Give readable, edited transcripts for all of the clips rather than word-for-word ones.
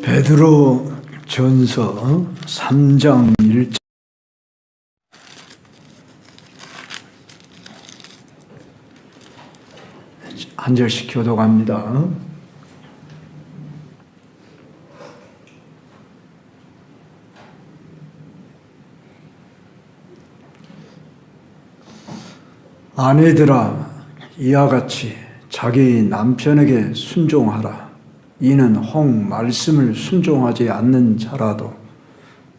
베드로 전서 3장 1절. 한 절씩 교독합니다. 아내들아, 이와 같이 자기 남편에게 순종하라. 이는 혹 말씀을 순종하지 않는 자라도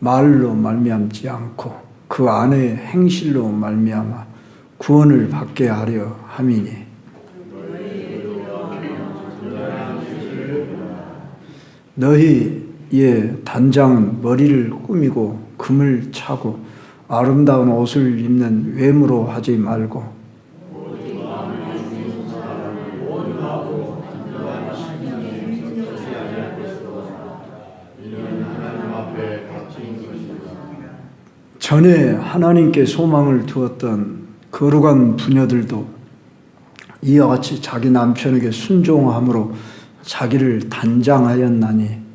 말로 말미암지 않고 그 안의 행실로 말미암아 구원을 받게 하려 함이니, 너희의 단장은 머리를 꾸미고 금을 차고 아름다운 옷을 입는 외모로 하지 말고 전에 하나님께 소망을 두었던 거룩한 부녀들도 이와 같이 자기 남편에게 순종함으로 자기를 단장하였나니,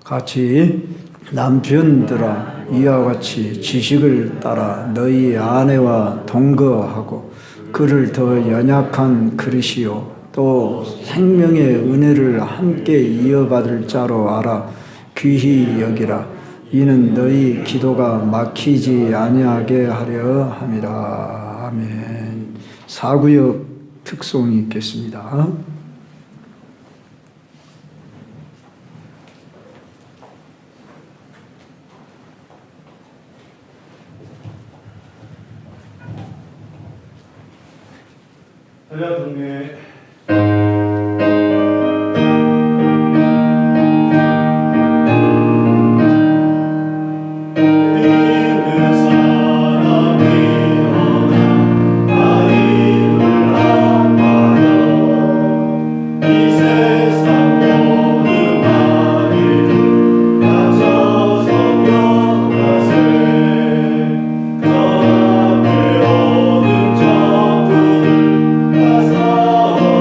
같이 남편들아, 이와 같이 지식을 따라 너희 아내와 동거하고 그를 더 연약한 그릇이요 또 생명의 은혜를 함께 이어받을 자로 알아 귀히 여기라. 이는 너희 기도가 막히지 아니하게 하려 함이라. 아멘. 사구역 특송이 있겠습니다. 한량 동네 Oh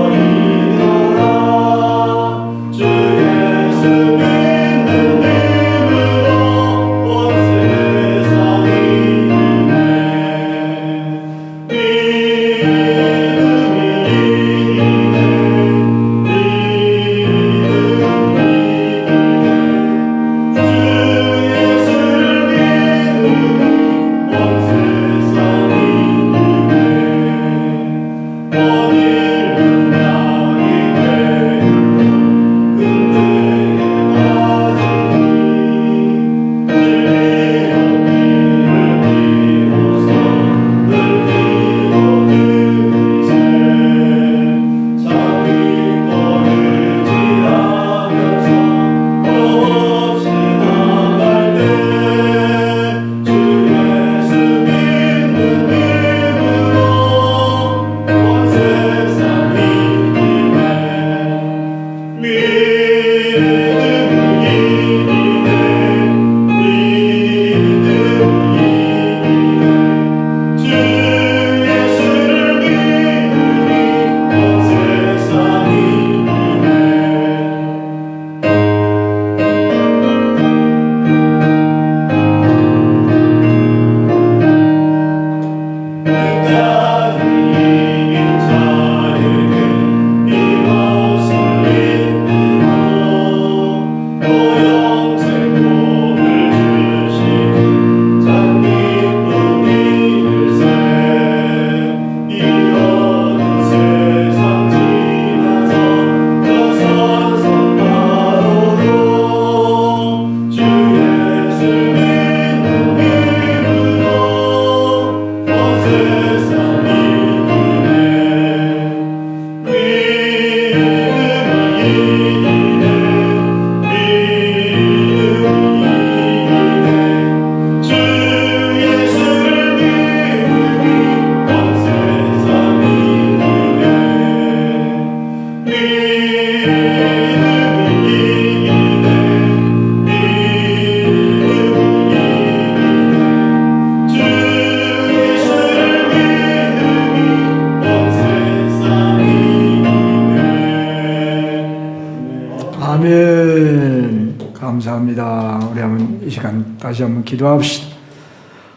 감사합니다. 우리 한번 이 시간 다시 한번 기도합시다.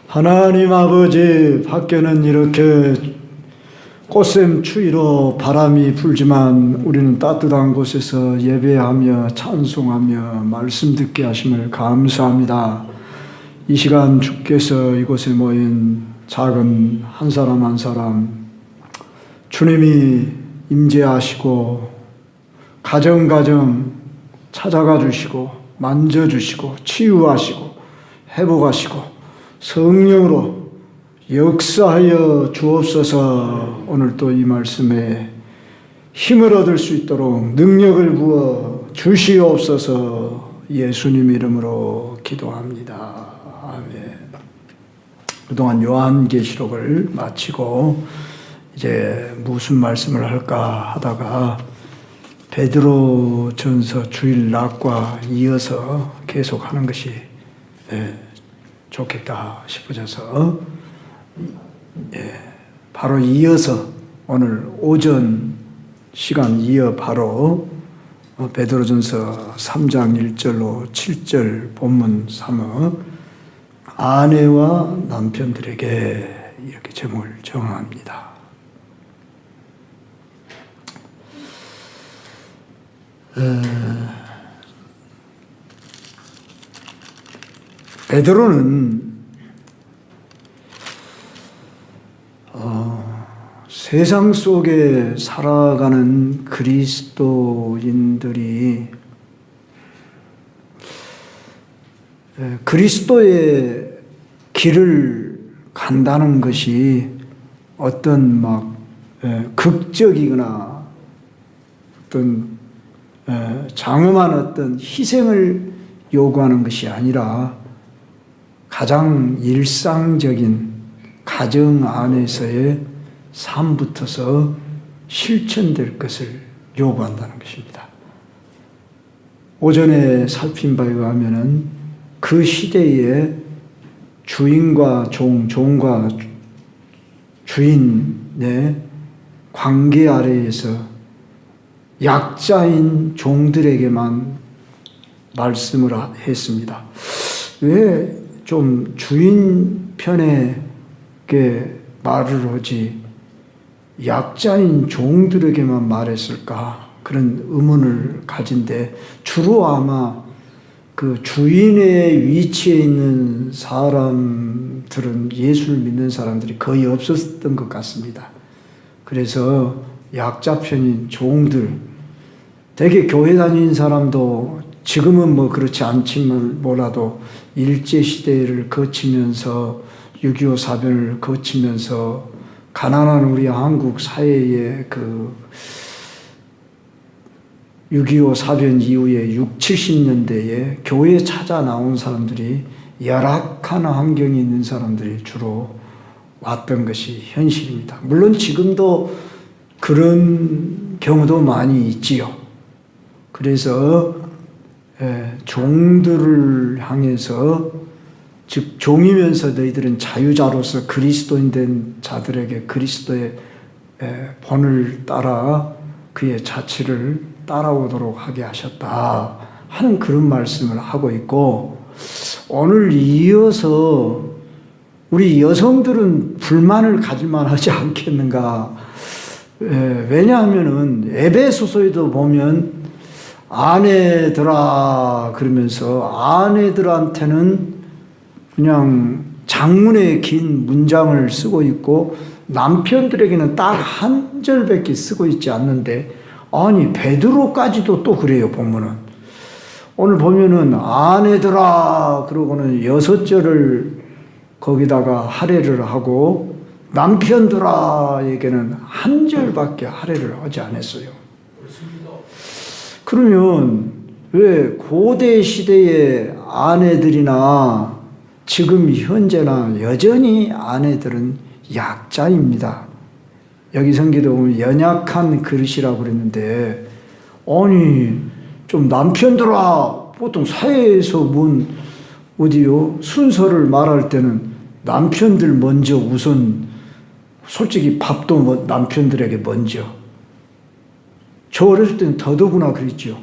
하나님 아버지, 밖에는 이렇게 꽃샘 추위로 바람이 불지만 우리는 따뜻한 곳에서 예배하며 찬송하며 말씀 듣게 하심을 감사합니다. 이 시간 주께서 이곳에 모인 작은 한 사람 한 사람 주님이 임재하시고 가정가정 찾아가 주시고 만져주시고 치유하시고 회복하시고 성령으로 역사하여 주옵소서. 오늘 또 이 말씀에 힘을 얻을 수 있도록 능력을 부어 주시옵소서. 예수님 이름으로 기도합니다. 아멘. 그동안 요한계시록을 마치고 이제 무슨 말씀을 할까 하다가 베드로전서 주일학과 이어서 계속 하는 것이 좋겠다 싶어져서 바로 이어서 오늘 오전 시간 이어 바로 베드로전서 3장 1절로 7절 본문 3어 아내와 남편들에게 이렇게 제목을 정합니다. 베드로는 세상 속에 살아가는 그리스도인들이 그리스도의 길을 간다는 것이 어떤 극적이거나 어떤 장엄한 어떤 희생을 요구하는 것이 아니라 가장 일상적인 가정 안에서의 삶부터서 실천될 것을 요구한다는 것입니다. 오전에 살핀 바에 의하면은 그 시대의 주인과 종과 주인의 관계 아래에서 약자인 종들에게만 말씀을 했습니다. 왜 좀 주인 편에게 말을 하지 약자인 종들에게만 말했을까? 그런 의문을 가진데 주로 아마 그 주인의 위치에 있는 사람들은 예수를 믿는 사람들이 거의 없었던 것 같습니다. 그래서 약자 편인 종들, 되게 교회 다니는 사람도 지금은 그렇지 않지만 몰라도 일제시대를 거치면서 6.25 사변을 거치면서 가난한 우리 한국 사회의 그 6.25 사변 이후에 60, 70년대에 교회에 찾아 나온 사람들이 열악한 환경에 있는 사람들이 주로 왔던 것이 현실입니다. 물론 지금도 그런 경우도 많이 있지요. 그래서 종들을 향해서 즉 종이면서 너희들은 자유자로서 그리스도인 된 자들에게 그리스도의 본을 따라 그의 자치를 따라오도록 하게 하셨다 하는 그런 말씀을 하고 있고, 오늘 이어서 우리 여성들은 불만을 가질만 하지 않겠는가. 왜냐하면은 에베소서에도 보면 아내들아 그러면서 아내들한테는 그냥 장문의 긴 문장을 쓰고 있고 남편들에게는 딱 한 절밖에 쓰고 있지 않는데, 아니 베드로까지도 또 그래요. 보면은 오늘 보면은 아내들아 그러고는 6절을 거기다가 할애를 하고 남편들아에게는 한 절밖에 할애를 하지 않았어요. 그러면 왜 고대 시대의 아내들이나 지금 현재나 여전히 아내들은 약자입니다. 여기 성경에 보면 연약한 그릇이라고 그랬는데, 아니 좀 남편들아, 보통 사회에서 어디요 순서를 말할 때는 남편들 먼저 우선, 솔직히 밥도 남편들에게 먼저. 저 어렸을 때는 더더구나 그랬죠.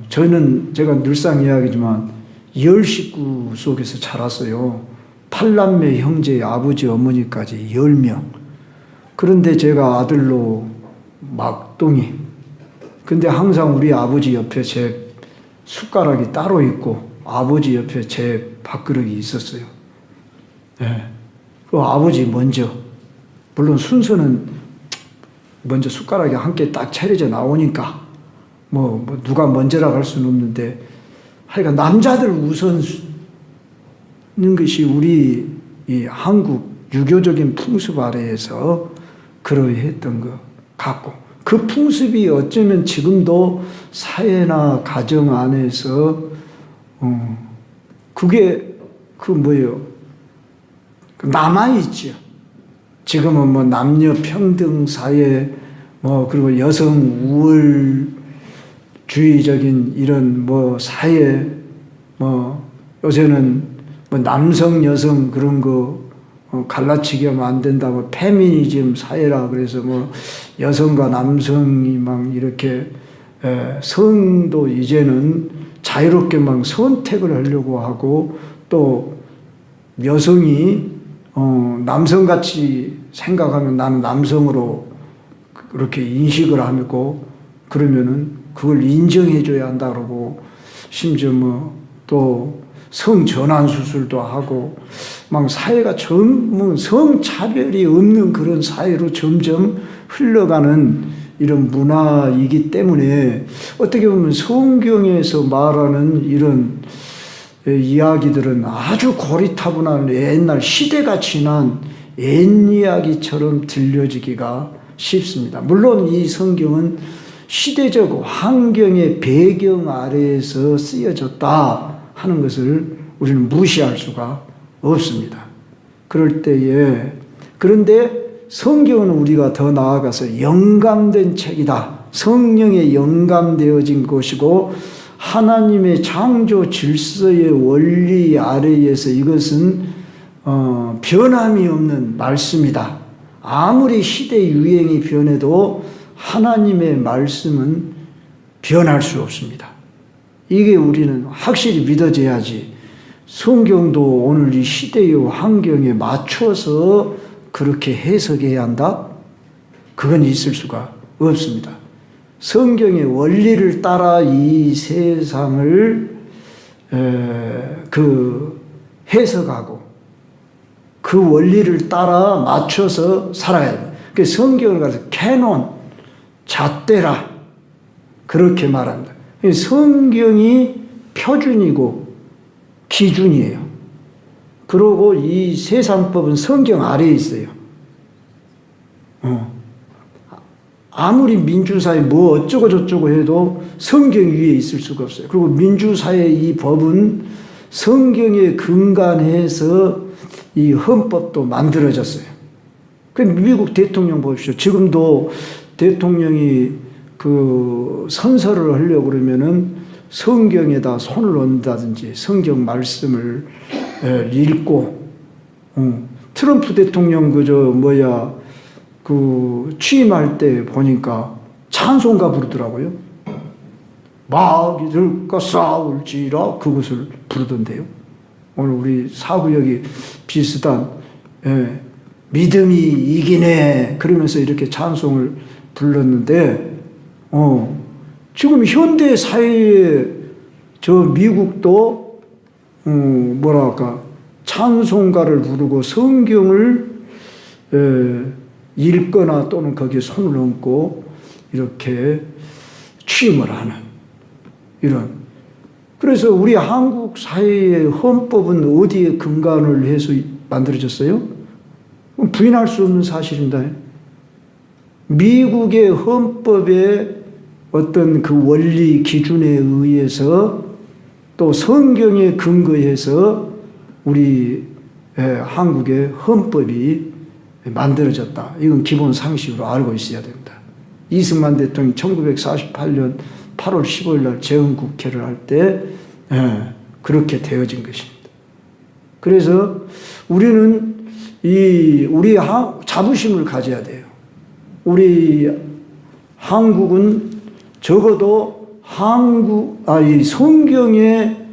저는 제가 늘상 이야기지만 10식구 속에서 자랐어요. 8남매 형제, 아버지, 어머니까지 10명. 그런데 제가 아들로 막둥이. 근데 항상 우리 아버지 옆에 제 숟가락이 따로 있고 아버지 옆에 제 밥그릇이 있었어요. 네. 그 아버지 먼저. 물론 순서는 먼저 숟가락이 함께 딱 차려져 나오니까 뭐 누가 먼저라고 할 수는 없는데 하여간 남자들 우선인 것이 우리 이 한국 유교적인 풍습 아래에서 그러했던 것 같고 그 풍습이 어쩌면 지금도 사회나 가정 안에서 그게 뭐예요? 남아있죠. 지금은 뭐 남녀 평등 사회 그리고 여성 우월주의적인 이런 사회 요새는 남성 여성 그런 거 갈라치기 하면 안 된다고 페미니즘 사회라 그래서 여성과 남성이 막 이렇게 성도 이제는 자유롭게 막 선택을 하려고 하고 또 여성이 남성같이 생각하면 나는 남성으로 그렇게 인식을 하고 그러면은 그걸 인정해줘야 한다 그러고 심지어 또 성전환 수술도 하고 막 사회가 성차별이 없는 그런 사회로 점점 흘러가는 이런 문화이기 때문에 어떻게 보면 성경에서 말하는 이런 이야기들은 아주 고리타분한 옛날 시대가 지난 옛 이야기처럼 들려지기가 쉽습니다. 물론 이 성경은 시대적 환경의 배경 아래에서 쓰여졌다 하는 것을 우리는 무시할 수가 없습니다. 그럴 때에 그런데 성경은 우리가 더 나아가서 영감된 책이다. 성령에 영감되어진 것이고 하나님의 창조 질서의 원리 아래에서 이것은 변함이 없는 말씀이다. 아무리 시대 유행이 변해도 하나님의 말씀은 변할 수 없습니다. 이게 우리는 확실히 믿어져야지 성경도 오늘 이 시대의 환경에 맞춰서 그렇게 해석해야 한다? 그건 있을 수가 없습니다. 성경의 원리를 따라 이 세상을 해석하고 그 원리를 따라 맞춰서 살아야 됩니다. 그 성경을 가서 캐논, 잣대라 그렇게 말합니다. 성경이 표준이고 기준이에요. 그리고 이 세상법은 성경 아래에 있어요. 아무리 민주사회 어쩌고 저쩌고 해도 성경 위에 있을 수가 없어요. 그리고 민주사회 이 법은 성경에 근간해서 이 헌법도 만들어졌어요. 그 미국 대통령 보십시오. 지금도 대통령이 선서를 하려고 그러면은 성경에다 손을 얹는다든지 성경 말씀을 읽고 트럼프 대통령 취임할 때 보니까 찬송가 부르더라고요. 마귀들과 싸울지라 그것을 부르던데요. 오늘 우리 사구역이 비슷한 믿음이 이기네 그러면서 이렇게 찬송을 불렀는데 지금 현대 사회에 미국도 찬송가를 부르고 성경을 읽거나 또는 거기에 손을 얹고 이렇게 취임을 하는 이런. 그래서 우리 한국 사회의 헌법은 어디에 근간을 해서 만들어졌어요? 부인할 수 없는 사실입니다. 미국의 헌법의 어떤 그 원리 기준에 의해서 또 성경에 근거해서 우리 한국의 헌법이 만들어졌다. 이건 기본 상식으로 알고 있어야 됩니다. 이승만 대통령이 1948년 8월 15일 날 재헌국회를 할 때 그렇게 되어진 것입니다. 그래서 우리는 우리 자부심을 가져야 돼요. 우리 한국은 적어도 이 성경의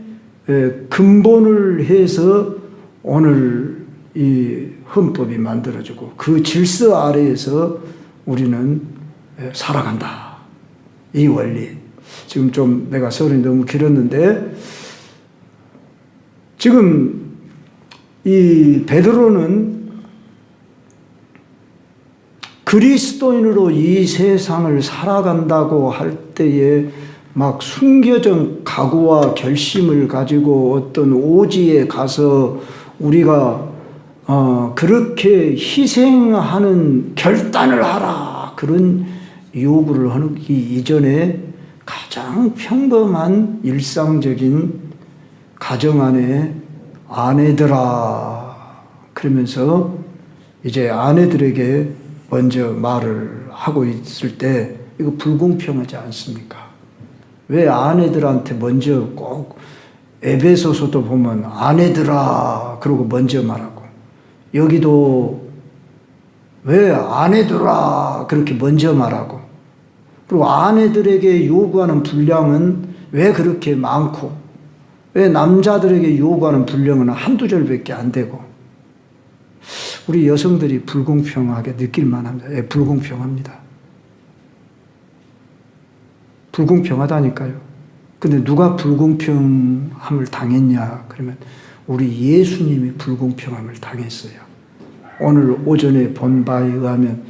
근본을 해서 오늘 이 헌법이 만들어지고 그 질서 아래에서 우리는 살아간다. 이 원리. 지금 좀 내가 설이 너무 길었는데 지금 이 베드로는 그리스도인으로 이 세상을 살아간다고 할 때에 막 숨겨진 각오와 결심을 가지고 어떤 오지에 가서 우리가 그렇게 희생하는 결단을 하라 그런 요구를 하기 이전에 가장 평범한 일상적인 가정 안에 아내들아 그러면서 이제 아내들에게 먼저 말을 하고 있을 때 이거 불공평하지 않습니까? 왜 아내들한테 먼저 꼭 에베소서도 보면 아내들아 그러고 먼저 말하고 여기도 왜 아내들아 그렇게 먼저 말하고 그리고 아내들에게 요구하는 분량은 왜 그렇게 많고 왜 남자들에게 요구하는 분량은 한두 절밖에 안 되고 우리 여성들이 불공평하게 느낄만 합니다. 예, 불공평합니다. 불공평하다니까요. 근데 누가 불공평함을 당했냐? 그러면 우리 예수님이 불공평함을 당했어요. 오늘 오전에 본 바에 의하면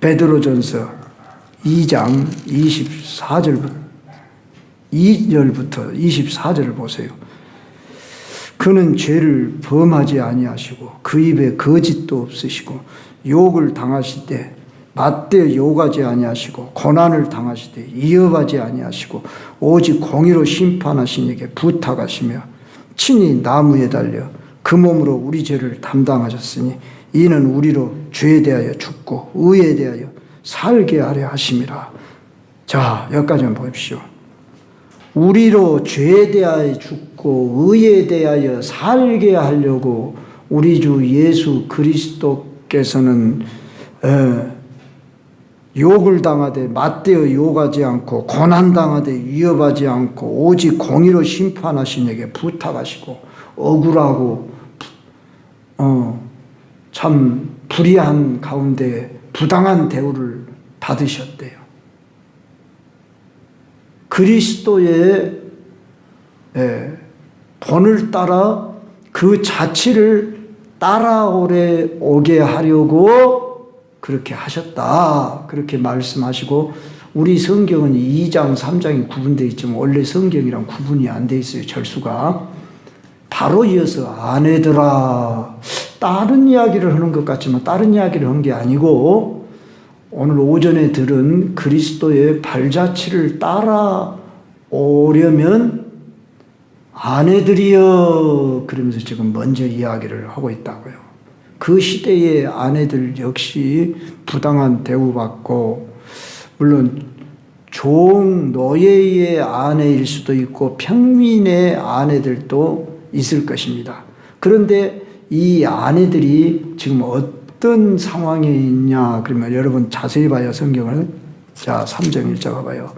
베드로전서 2장 2절부터 24절을 보세요. 그는 죄를 범하지 아니하시고 그 입에 거짓도 없으시고 욕을 당하실 때 맞대 욕하지 아니하시고 고난을 당하실 때 이업하지 아니하시고 오직 공의로 심판하신 이에게 부탁하시며 친히 나무에 달려 그 몸으로 우리 죄를 담당하셨으니 이는 우리로 죄에 대하여 죽고 의에 대하여 살게 하려 하심이라. 자, 여기까지만 보십시오. 우리로 죄에 대하여 죽고 의에 대하여 살게 하려고 우리 주 예수 그리스도께서는 욕을 당하되 맞대어 욕하지 않고 고난당하되 위협하지 않고 오직 공의로 심판하신 에게 부탁하시고 억울하고 참 불의한 가운데 부당한 대우를 받으셨대요. 그리스도의 본을 따라 그 자취를 따라오게 하려고 그렇게 하셨다. 그렇게 말씀하시고 우리 성경은 2장, 3장이 구분되어 있지만 원래 성경이랑 구분이 안 돼 있어요. 절수가. 바로 이어서 아내들아 다른 이야기를 하는 것 같지만 다른 이야기를 한 게 아니고 오늘 오전에 들은 그리스도의 발자취를 따라오려면 아내들이여 그러면서 지금 먼저 이야기를 하고 있다고요. 그 시대의 아내들 역시 부당한 대우받고 물론 종 노예의 아내일 수도 있고 평민의 아내들도 있을 것입니다. 그런데 이 아내들이 지금 어떤 상황에 있냐 그러면 여러분 자세히 봐요. 성경을. 자 3장 1절 봐봐요.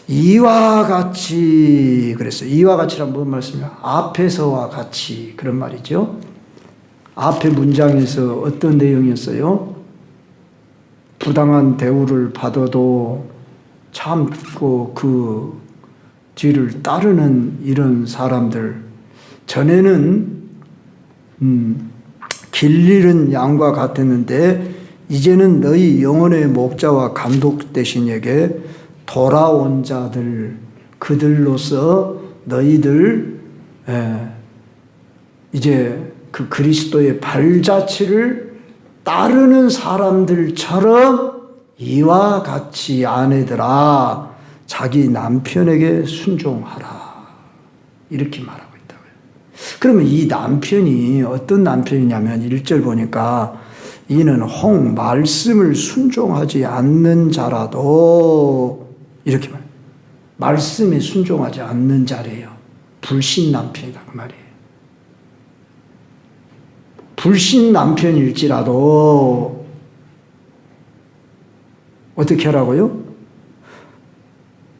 이와 같이 그랬어요. 이와 같이란 무슨 말씀이야? 앞에서와 같이 그런 말이죠. 앞에 문장에서 어떤 내용이었어요? 부당한 대우를 받아도 참고 그 뒤를 따르는 이런 사람들 전에는 길 잃은 양과 같았는데 이제는 너희 영혼의 목자와 감독 되신 에게 돌아온 자들 그들로서 너희들 이제 그 그리스도의 발자취를 따르는 사람들처럼 이와 같이 아내들아 자기 남편에게 순종하라 이렇게 말하고 있다고요. 그러면 이 남편이 어떤 남편이냐면 1절 보니까 이는 혹 말씀을 순종하지 않는 자라도 이렇게 말해요. 말씀에 순종하지 않는 자래요. 불신 남편이다 그 말이에요. 불신 남편일지라도 어떻게 하라고요?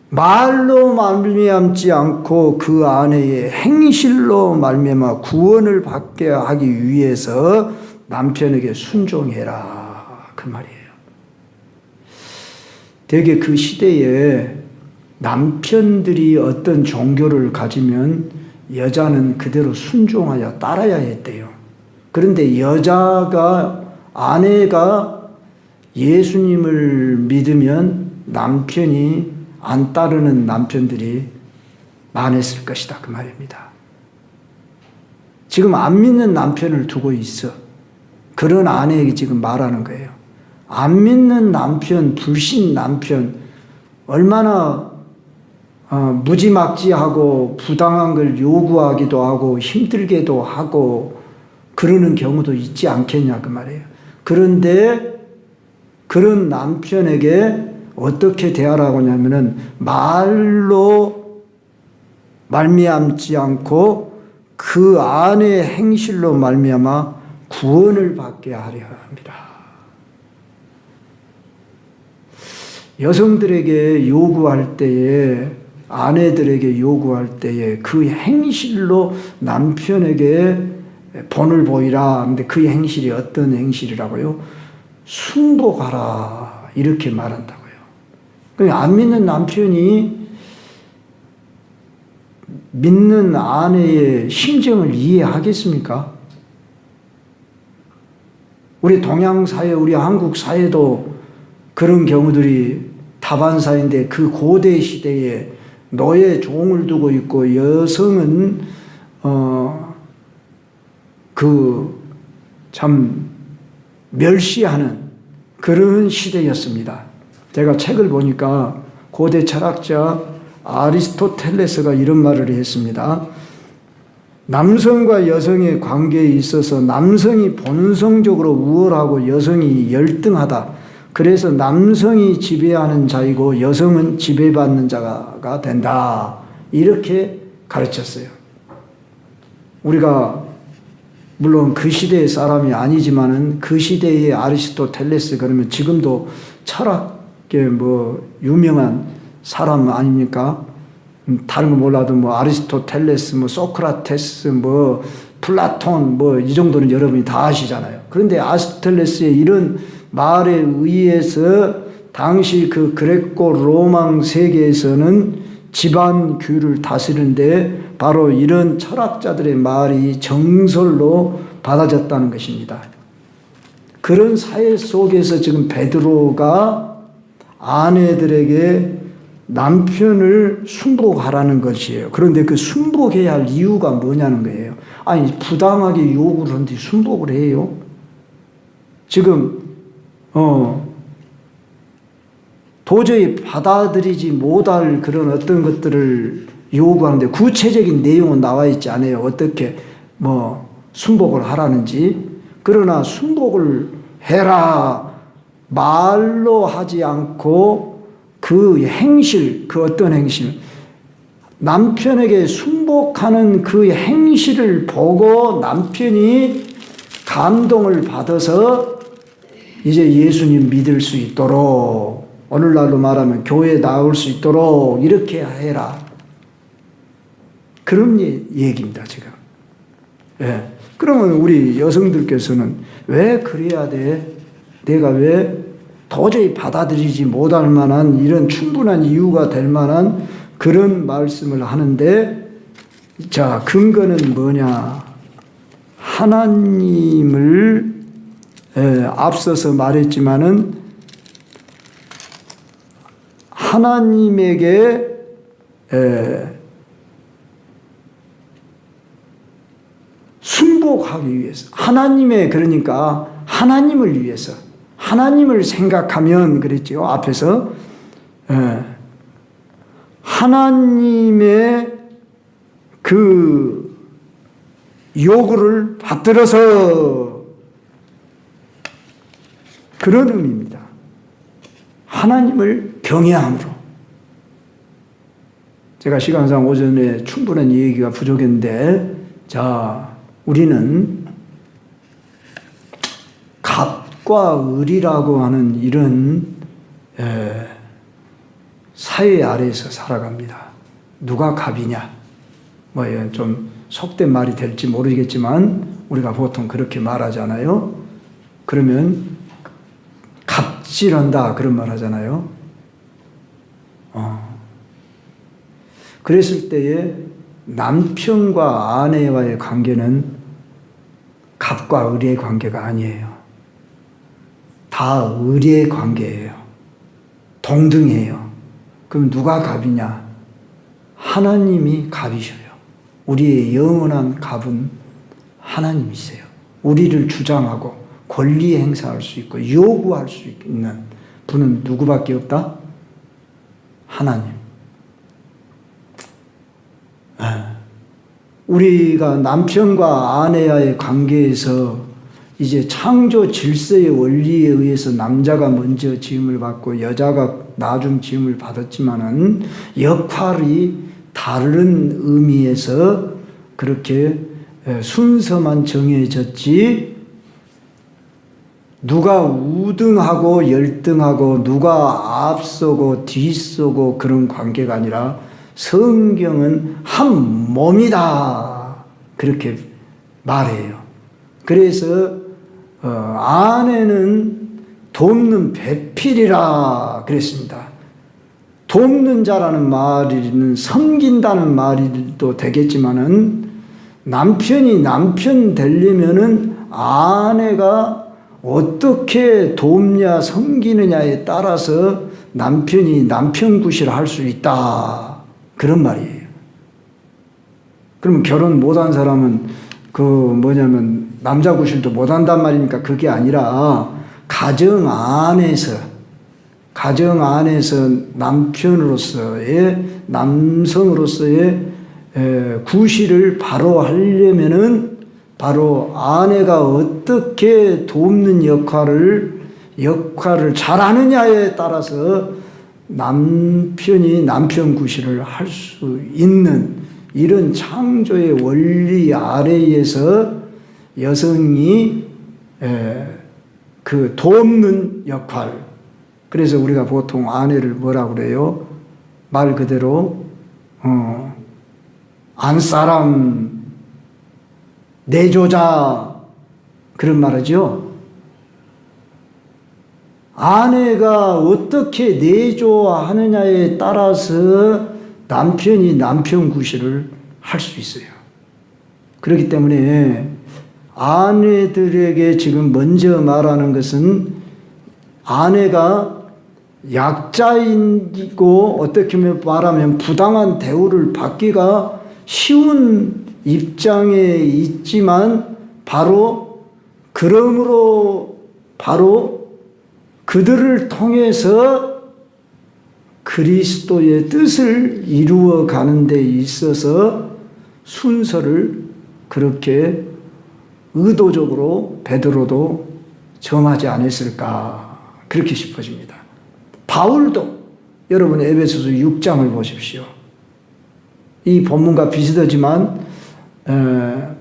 말로 말미암지 않고 그 아내의 행실로 말미암아 구원을 받게 하기 위해서 남편에게 순종해라 그 말이에요. 되게 그 시대에 남편들이 어떤 종교를 가지면 여자는 그대로 순종하여 따라야 했대요. 그런데 아내가 예수님을 믿으면 남편이 안 따르는 남편들이 많았을 것이다 그 말입니다. 지금 안 믿는 남편을 두고 있어. 그런 아내에게 지금 말하는 거예요. 안 믿는 남편, 불신 남편, 얼마나 무지막지하고 부당한 걸 요구하기도 하고 힘들게도 하고 그러는 경우도 있지 않겠냐 그 말이에요. 그런데 그런 남편에게 어떻게 대하라고 하냐면은 말로 말미암지 않고 그 아내의 행실로 말미암아 구원을 받게 하려 합니다. 여성들에게 요구할 때에 아내들에게 요구할 때에 그 행실로 남편에게 본을 보이라. 근데 그 행실이 어떤 행실이라고요? 순복하라 이렇게 말한다고요. 그러니까 안 믿는 남편이 믿는 아내의 심정을 이해하겠습니까? 우리 동양 사회, 우리 한국 사회도 그런 경우들이 다반사인데 그 고대 시대에 노예 종을 두고 있고 여성은 참 멸시하는 그런 시대였습니다. 제가 책을 보니까 고대 철학자 아리스토텔레스가 이런 말을 했습니다. 남성과 여성의 관계에 있어서 남성이 본성적으로 우월하고 여성이 열등하다. 그래서 남성이 지배하는 자이고 여성은 지배받는 자가 된다. 이렇게 가르쳤어요. 우리가 물론 그 시대의 사람이 아니지만은 그 시대의 아리스토텔레스 그러면 지금도 철학계 유명한 사람 아닙니까? 다른 거 몰라도 아리스토텔레스, 소크라테스, 플라톤, 이 정도는 여러분이 다 아시잖아요. 그런데 아리스토텔레스의 이런 말에 의해서 당시 그 그레코 로망 세계에서는 집안 규율을 다스리는데 바로 이런 철학자들의 말이 정설로 받아졌다는 것입니다. 그런 사회 속에서 지금 베드로가 아내들에게 남편을 순복하라는 것이에요. 그런데 그 순복해야 할 이유가 뭐냐는 거예요. 아니, 부당하게 요구를 하는데 순복을 해요? 지금 도저히 받아들이지 못할 그런 어떤 것들을 요구하는데 구체적인 내용은 나와 있지 않아요. 어떻게 순복을 하라는지. 그러나 순복을 해라 말로 하지 않고 그 행실, 그 어떤 행실, 남편에게 순복하는 그 행실을 보고 남편이 감동을 받아서 이제 예수님 믿을 수 있도록, 오늘날로 말하면 교회에 나올 수 있도록 이렇게 해라. 그런 얘기입니다, 지금. 예. 그러면 우리 여성들께서는 왜 그래야 돼? 내가 왜 도저히 받아들이지 못할 만한 이런 충분한 이유가 될 만한 그런 말씀을 하는데, 자, 근거는 뭐냐? 하나님을 앞서서 말했지만은 하나님에게 순복하기 위해서, 그러니까 하나님을 위해서, 하나님을 생각하면 그랬지요. 앞에서 하나님의 그 요구를 받들어서, 그런 의미입니다. 하나님을 경외함으로. 제가 시간상 오전에 충분한 얘기가 부족했는데, 자, 우리는 갑과 을이라고 하는 이런 사회 아래에서 살아갑니다. 누가 갑이냐? 뭐 좀 속된 말이 될지 모르겠지만 우리가 보통 그렇게 말하잖아요. 그러면 갑질한다 그런 말 하잖아요. 그랬을 때에 남편과 아내와의 관계는 갑과 을의 관계가 아니에요. 다 을의 관계예요. 동등해요. 그럼 누가 갑이냐? 하나님이 갑이셔요. 우리의 영원한 갑은 하나님이세요. 우리를 주장하고 권리 행사할 수 있고 요구할 수 있는 분은 누구밖에 없다? 하나님. 우리가 남편과 아내와의 관계에서 이제 창조 질서의 원리에 의해서 남자가 먼저 지음을 받고 여자가 나중 지음을 받았지만은 역할이 다른 의미에서 그렇게 순서만 정해졌지 누가 우등하고 열등하고 누가 앞서고 뒤서고 그런 관계가 아니라 성경은 한 몸이다 그렇게 말해요. 그래서 아내는 돕는 배필이라 그랬습니다. 돕는 자라는 말은 섬긴다는 말도 되겠지만은 남편이 남편 되려면은 아내가 어떻게 돕냐 섬기느냐에 따라서 남편이 남편 구실을 할 수 있다 그런 말이에요. 그러면 결혼 못한 사람은 남자 구실도 못한단 말이니까 그게 아니라 가정 안에서 남성으로서의 구실을 바로 하려면은 바로 아내가 어떻게 돕는 역할을 잘하느냐에 따라서 남편이 남편 구실을 할 수 있는 이런 창조의 원리 아래에서 여성이 그 돕는 역할. 그래서 우리가 보통 아내를 뭐라고 그래요? 말 그대로 안사람 내조자 그런 말이죠. 아내가 어떻게 내조하느냐에 따라서 남편이 남편 구실을 할 수 있어요. 그렇기 때문에 아내들에게 지금 먼저 말하는 것은 아내가 약자이고 어떻게 말하면 부당한 대우를 받기가 쉬운 입장에 있지만 바로 그들을 통해서 그리스도의 뜻을 이루어 가는 데 있어서 순서를 그렇게 의도적으로 베드로도 정하지 않았을까 그렇게 싶어집니다. 바울도 여러분 에베소서 6장을 보십시오. 이 본문과 비슷하지만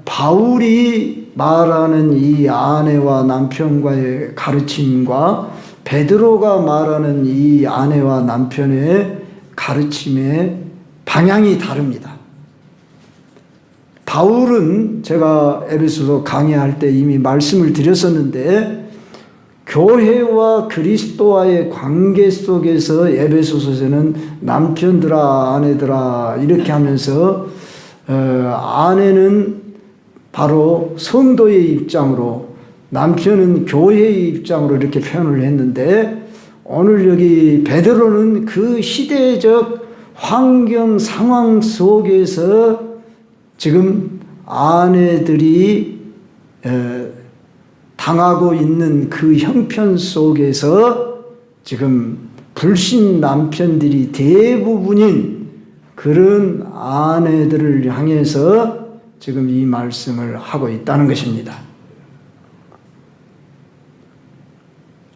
바울이 말하는 이 아내와 남편과의 가르침과 베드로가 말하는 이 아내와 남편의 가르침의 방향이 다릅니다. 바울은 제가 에베소서 강의할 때 이미 말씀을 드렸었는데 교회와 그리스도와의 관계 속에서 에베소서에는 남편들아 아내들아 이렇게 하면서 아내는 바로 성도의 입장으로 남편은 교회의 입장으로 이렇게 표현을 했는데 오늘 여기 베드로는 그 시대적 환경 상황 속에서 지금 아내들이 당하고 있는 그 형편 속에서 지금 불신 남편들이 대부분인 그런 아내들을 향해서 지금 이 말씀을 하고 있다는 것입니다.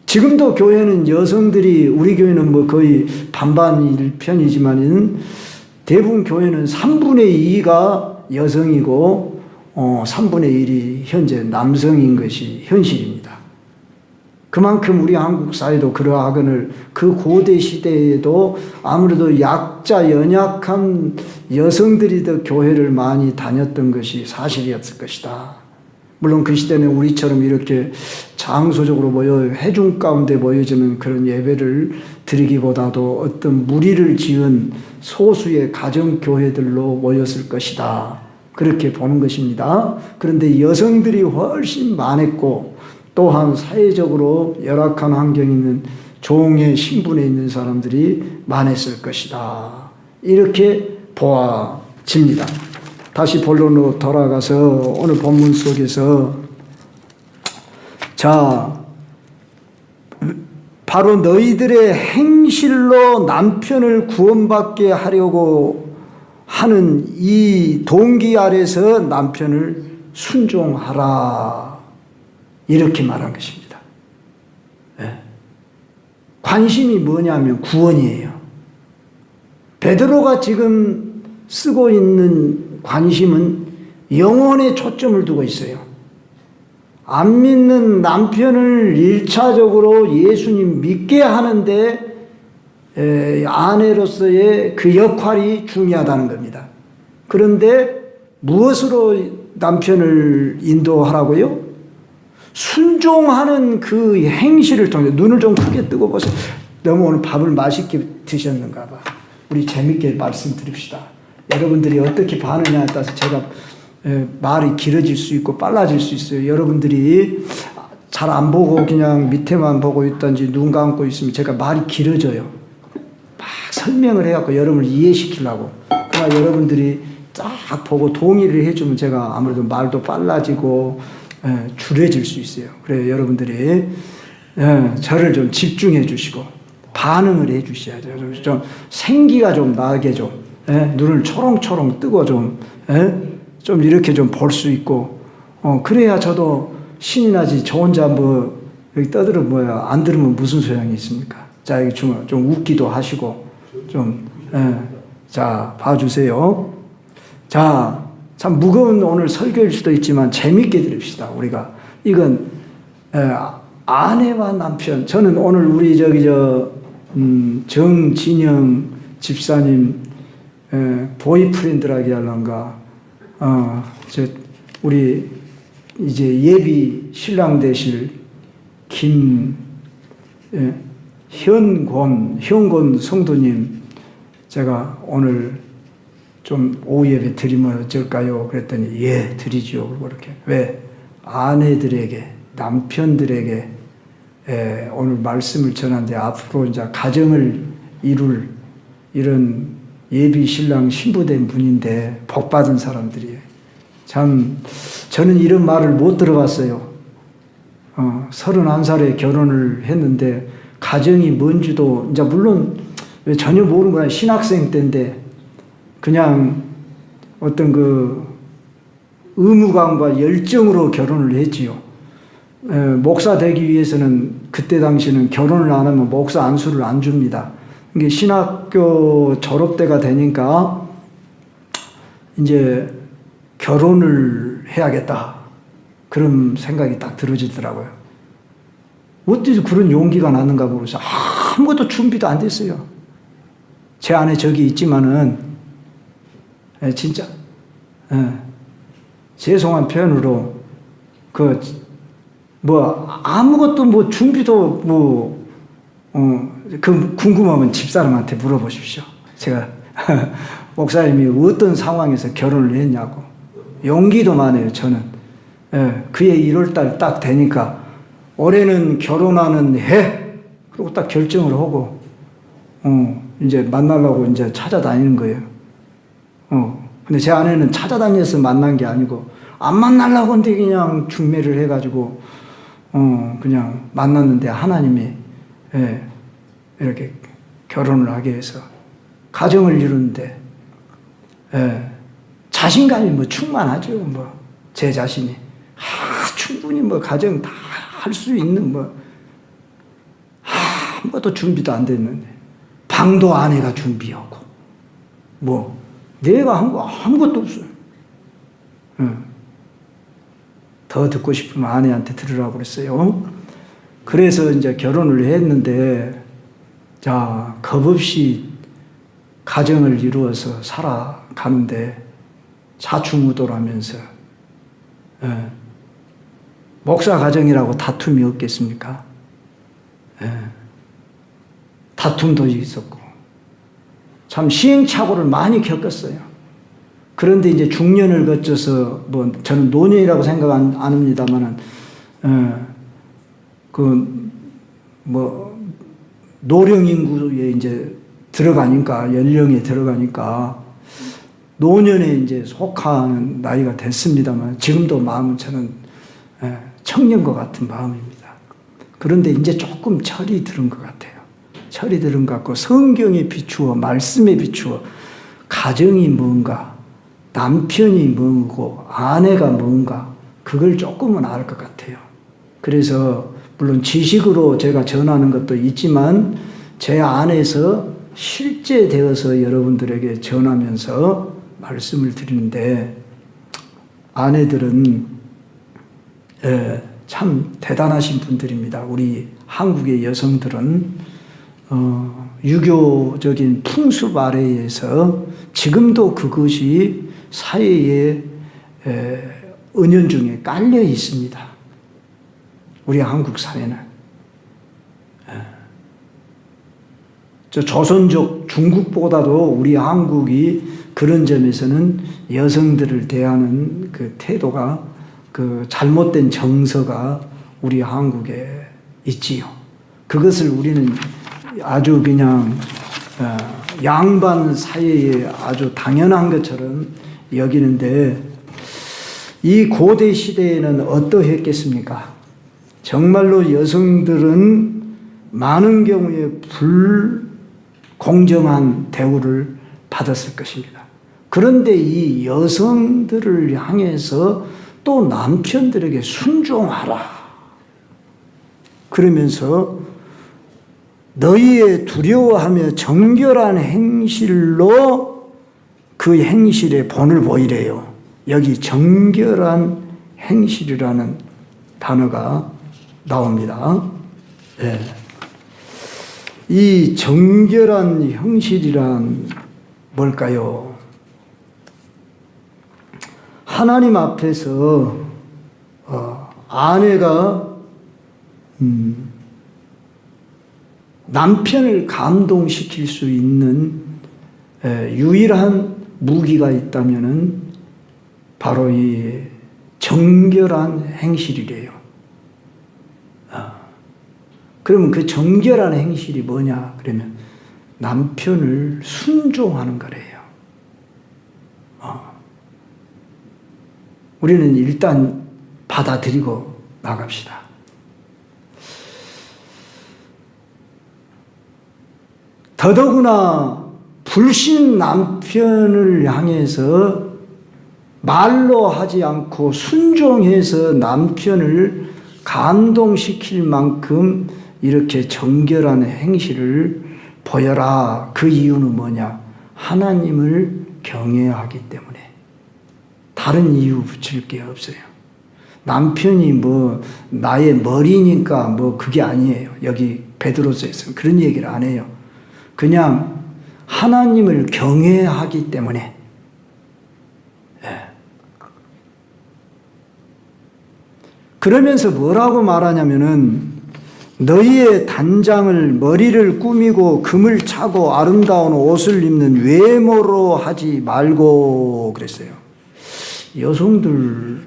지금도 교회는 여성들이 우리 교회는 뭐 거의 반반일 편이지만 대부분 교회는 3분의 2가 여성이고 3분의 1이 현재 남성인 것이 현실입니다. 그만큼 우리 한국 사회도 그러하거늘 그 고대 시대에도 아무래도 약자 연약한 여성들이 더 교회를 많이 다녔던 것이 사실이었을 것이다. 물론 그 시대는 우리처럼 이렇게 장소적으로 모여 회중 가운데 모여지는 그런 예배를 드리기보다도 어떤 무리를 지은 소수의 가정교회들로 모였을 것이다. 그렇게 보는 것입니다. 그런데 여성들이 훨씬 많았고 또한 사회적으로 열악한 환경에 있는 종의 신분에 있는 사람들이 많았을 것이다. 이렇게 보아집니다. 다시 본론으로 돌아가서 오늘 본문 속에서 바로 너희들의 행실로 남편을 구원받게 하려고 하는 이 동기 아래서 남편을 순종하라. 이렇게 말한 것입니다. 네. 관심이 뭐냐면 구원이에요. 베드로가 지금 쓰고 있는 관심은 영혼에 초점을 두고 있어요. 안 믿는 남편을 1차적으로 예수님 믿게 하는데 아내로서의 그 역할이 중요하다는 겁니다. 그런데 무엇으로 남편을 인도하라고요? 순종하는 그 행실을 통해 눈을 좀 크게 뜨고 보세요. 너무 오늘 밥을 맛있게 드셨는가 봐. 우리 재밌게 말씀드립시다. 여러분들이 어떻게 반응하냐에 따라서 제가 말이 길어질 수 있고 빨라질 수 있어요. 여러분들이 잘 안 보고 그냥 밑에만 보고 있든지 눈 감고 있으면 제가 말이 길어져요. 막 설명을 해갖고 여러분을 이해시키려고. 그러나 여러분들이 쫙 보고 동의를 해주면 제가 아무래도 말도 빨라지고 줄여질 수 있어요. 그래서 여러분들이 저를 좀 집중해 주시고 반응을 해 주셔야 돼요. 좀 생기가 좀 나게 좀 눈을 초롱초롱 뜨고 좀 이렇게 좀 볼 수 있고 그래야 저도 신이 나지. 저 혼자 뭐 여기 떠들어 안 들으면 무슨 소용이 있습니까? 자, 여기 좀 웃기도 하시고 자, 봐주세요. 자, 참 무거운 오늘 설교일 수도 있지만 재밌게 들읍시다. 우리가 이건 아내와 남편. 저는 오늘 우리 정진영 집사님 보이프렌드라기 할란가 우리 이제 예비 신랑 되실 현권 성도님 제가 오늘 좀 오후 예배 드리면 어쩔까요? 그랬더니 예, 드리죠. 그렇게. 왜? 아내들에게, 남편들에게 오늘 말씀을 전하는데 앞으로 이제 가정을 이룰 이런 예비 신랑 신부된 분인데 복받은 사람들이에요. 참 저는 이런 말을 못 들어봤어요. 31살에 결혼을 했는데 가정이 뭔지도 이제 물론 전혀 모르는 거야. 신학생 때인데 그냥 어떤 그 의무감과 열정으로 결혼을 했지요. 목사 되기 위해서는 그때 당시는 결혼을 안 하면 목사 안수를 안 줍니다. 이게 신학교 졸업 때가 되니까 이제 결혼을 해야겠다. 그런 생각이 딱 들어지더라고요. 어떻게 그런 용기가 나는가 모르겠어요. 아무것도 준비도 안 됐어요. 제 안에 적이 있지만은 진짜 죄송한 표현으로 아무것도 준비도 그 궁금하면 집사람한테 물어보십시오. 제가 목사님이 어떤 상황에서 결혼을 했냐고. 용기도 많아요. 저는 그해 1월달 딱 되니까 올해는 결혼하는 해. 그리고 딱 결정을 하고 이제 만나려고 이제 찾아다니는 거예요. 근데 제 아내는 찾아다녀서 만난 게 아니고 안 만나려고 근데 그냥 중매를 해가지고 그냥 만났는데 하나님이 이렇게 결혼을 하게 해서 가정을 이루는데 자신감이 충만하죠. 제 자신이 충분히 가정 다 할 수 있는 아무것도 준비도 안 됐는데 방도 아내가 준비하고 내가 한 거 아무것도 없어요. 더 듣고 싶으면 아내한테 들으라고 그랬어요. 그래서 이제 결혼을 했는데, 자, 겁없이 가정을 이루어서 살아가는데 자충우돌하면서, 목사 가정이라고 다툼이 없겠습니까? 다툼도 있었고, 참 시행착오를 많이 겪었어요. 그런데 이제 중년을 거쳐서, 뭐, 저는 노년이라고 생각 안 합니다만은, 노령 인구에 이제 들어가니까, 연령에 들어가니까, 노년에 이제 속하는 나이가 됐습니다만, 지금도 마음은 저는 청년과 같은 마음입니다. 그런데 이제 조금 철이 들은 것 같아요. 철이 들은 것 같고, 성경에 비추어, 말씀에 비추어, 가정이 뭔가, 남편이 뭐고, 아내가 뭔가, 그걸 조금은 알 것 같아요. 그래서, 물론 지식으로 제가 전하는 것도 있지만, 제 안에서 실제 되어서 여러분들에게 전하면서 말씀을 드리는데, 아내들은 참 대단하신 분들입니다. 우리 한국의 여성들은 유교적인 풍습 아래에서 지금도 그것이 사회의 은연중에 깔려 있습니다. 우리 한국 사회는. 조선족 중국보다도 우리 한국이 그런 점에서는 여성들을 대하는 그 태도가, 그 잘못된 정서가 우리 한국에 있지요. 그것을 우리는 아주 그냥 양반 사회에 아주 당연한 것처럼 여기는데, 이 고대 시대에는 어떠했겠습니까? 정말로 여성들은 많은 경우에 불공정한 대우를 받았을 것입니다. 그런데 이 여성들을 향해서 또 남편들에게 순종하라, 그러면서 너희의 두려워하며 정결한 행실로 그 행실의 본을 보이래요. 여기 정결한 행실이라는 단어가 나옵니다. 네. 이 정결한 형실이란 뭘까요? 하나님 앞에서 아내가 남편을 감동시킬 수 있는 유일한 무기가 있다면은 바로 이 정결한 행실이래요. 그러면 그 정결한 행실이 뭐냐? 그러면 남편을 순종하는 거래요. 우리는 일단 받아들이고 나갑시다. 더더구나 불신 남편을 향해서 말로 하지 않고 순종해서 남편을 감동시킬 만큼 이렇게 정결한 행실을 보여라. 그 이유는 뭐냐? 하나님을 경외하기 때문에. 다른 이유 붙일 게 없어요. 남편이 뭐 나의 머리니까 뭐 그게 아니에요. 여기 베드로서에서는 그런 얘기를 안 해요. 그냥 하나님을 경외하기 때문에. 그러면서 뭐라고 말하냐면은 너희의 단장을, 머리를 꾸미고 금을 차고 아름다운 옷을 입는 외모로 하지 말고 그랬어요. 여성들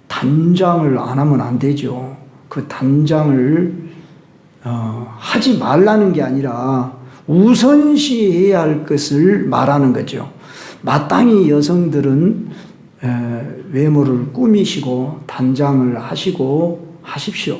단장을 안 하면 안 되죠. 그 단장을 하지 말라는 게 아니라 우선시해야 할 것을 말하는 거죠. 마땅히 여성들은 외모를 꾸미시고 단장을 하시고 하십시오.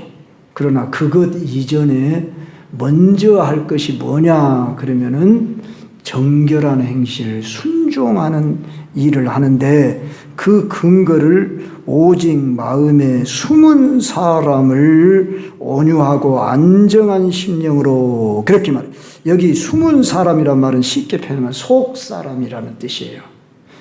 그러나 그것 이전에 먼저 할 것이 뭐냐 그러면은 정결한 행실, 순종하는 일을 하는데, 그 근거를 오직 마음에 숨은 사람을 온유하고 안정한 심령으로, 그렇게 말해요. 여기 숨은 사람이란 말은 쉽게 표현하면 속 사람이라는 뜻이에요.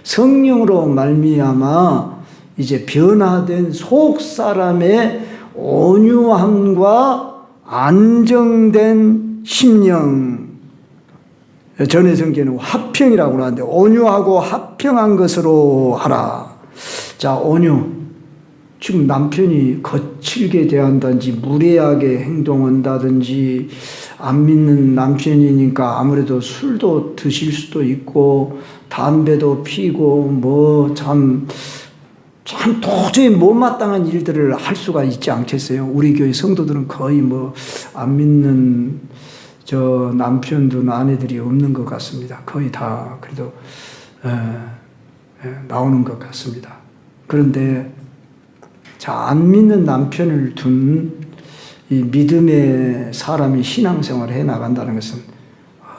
성령으로 말미암아 이제 변화된 속 사람의 온유함과 안정된 심령. 전의 성경에는 화평이라고 하는데 온유하고 화평한 것으로 하라. 자, 온유. 지금 남편이 거칠게 대한다든지 무례하게 행동한다든지 안 믿는 남편이니까 아무래도 술도 드실 수도 있고 담배도 피고 뭐 참 도저히 못마땅한 일들을 할 수가 있지 않겠어요? 우리 교회 성도들은 거의 뭐 안 믿는 저 남편도 아내들이 없는 것 같습니다. 거의 다 그래도 나오는 것 같습니다. 그런데 자, 안 믿는 남편을 둔 이 믿음의 사람이 신앙생활을 해 나간다는 것은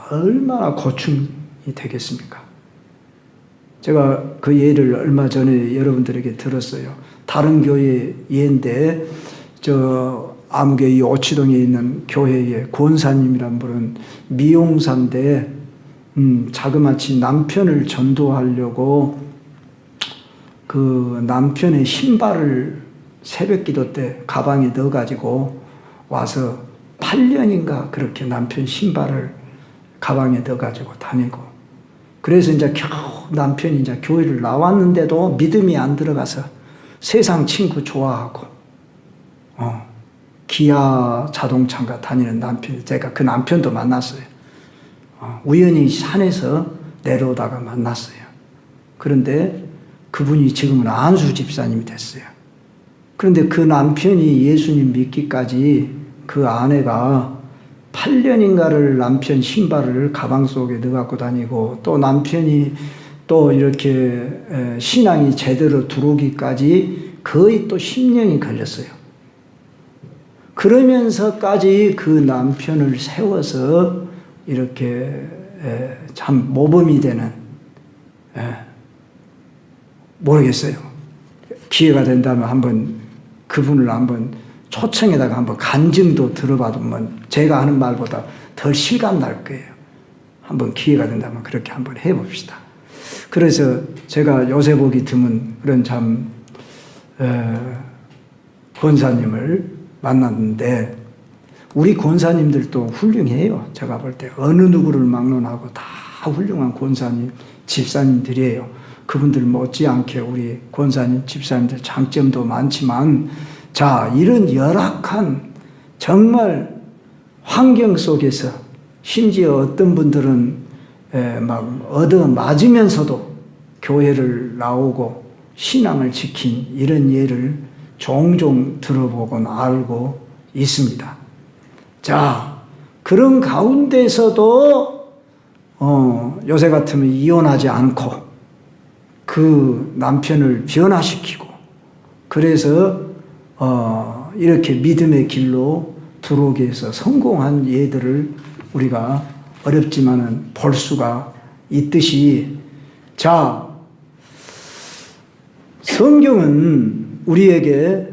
얼마나 고충이 되겠습니까? 제가 그 예를 얼마 전에 여러분들에게 들었어요. 다른 교회 예인데 저 아무개 이 오치동에 있는 교회의 권사님이란 분은 미용사인데 자그마치 남편을 전도하려고 그 남편의 신발을 새벽기도 때 가방에 넣어가지고 와서 8년인가 그렇게 남편 신발을 가방에 넣어가지고 다니고 그래서 이제 겨우 남편이 이제 교회를 나왔는데도 믿음이 안 들어가서 세상 친구 좋아하고 기아 자동차가 다니는 남편, 제가 그 남편도 만났어요. 우연히 산에서 내려오다가 만났어요. 그런데 그분이 지금은 안수 집사님이 됐어요. 그런데 그 남편이 예수님 믿기까지 그 아내가 8년인가를 남편 신발을 가방 속에 넣어갖고 다니고 또 남편이 또 이렇게 신앙이 제대로 들어오기까지 거의 또 10년이 걸렸어요. 그러면서까지 그 남편을 세워서 이렇게 참 모범이 되는 모르겠어요. 기회가 된다면 한번 그분을 한번 초청에다가 한번 간증도 들어봐두면 제가 하는 말보다 더 실감 날 거예요. 한번 기회가 된다면 그렇게 한번 해봅시다. 그래서 제가 요새 보기 드문 그런 참 권사님을 만났는데 우리 권사님들도 훌륭해요. 제가 볼 때 어느 누구를 막론하고 다 훌륭한 권사님, 집사님들이에요. 그분들 못지않게 우리 권사님, 집사님들 장점도 많지만 자, 이런 열악한 정말 환경 속에서 심지어 어떤 분들은 막 얻어 맞으면서도 교회를 나오고 신앙을 지킨 이런 예를 종종 들어보곤 알고 있습니다. 자, 그런 가운데서도 요새 같으면 이혼하지 않고 그 남편을 변화시키고 그래서 이렇게 믿음의 길로 들어오게 해서 성공한 예들을 우리가 어렵지만은 볼 수가 있듯이 자, 성경은 우리에게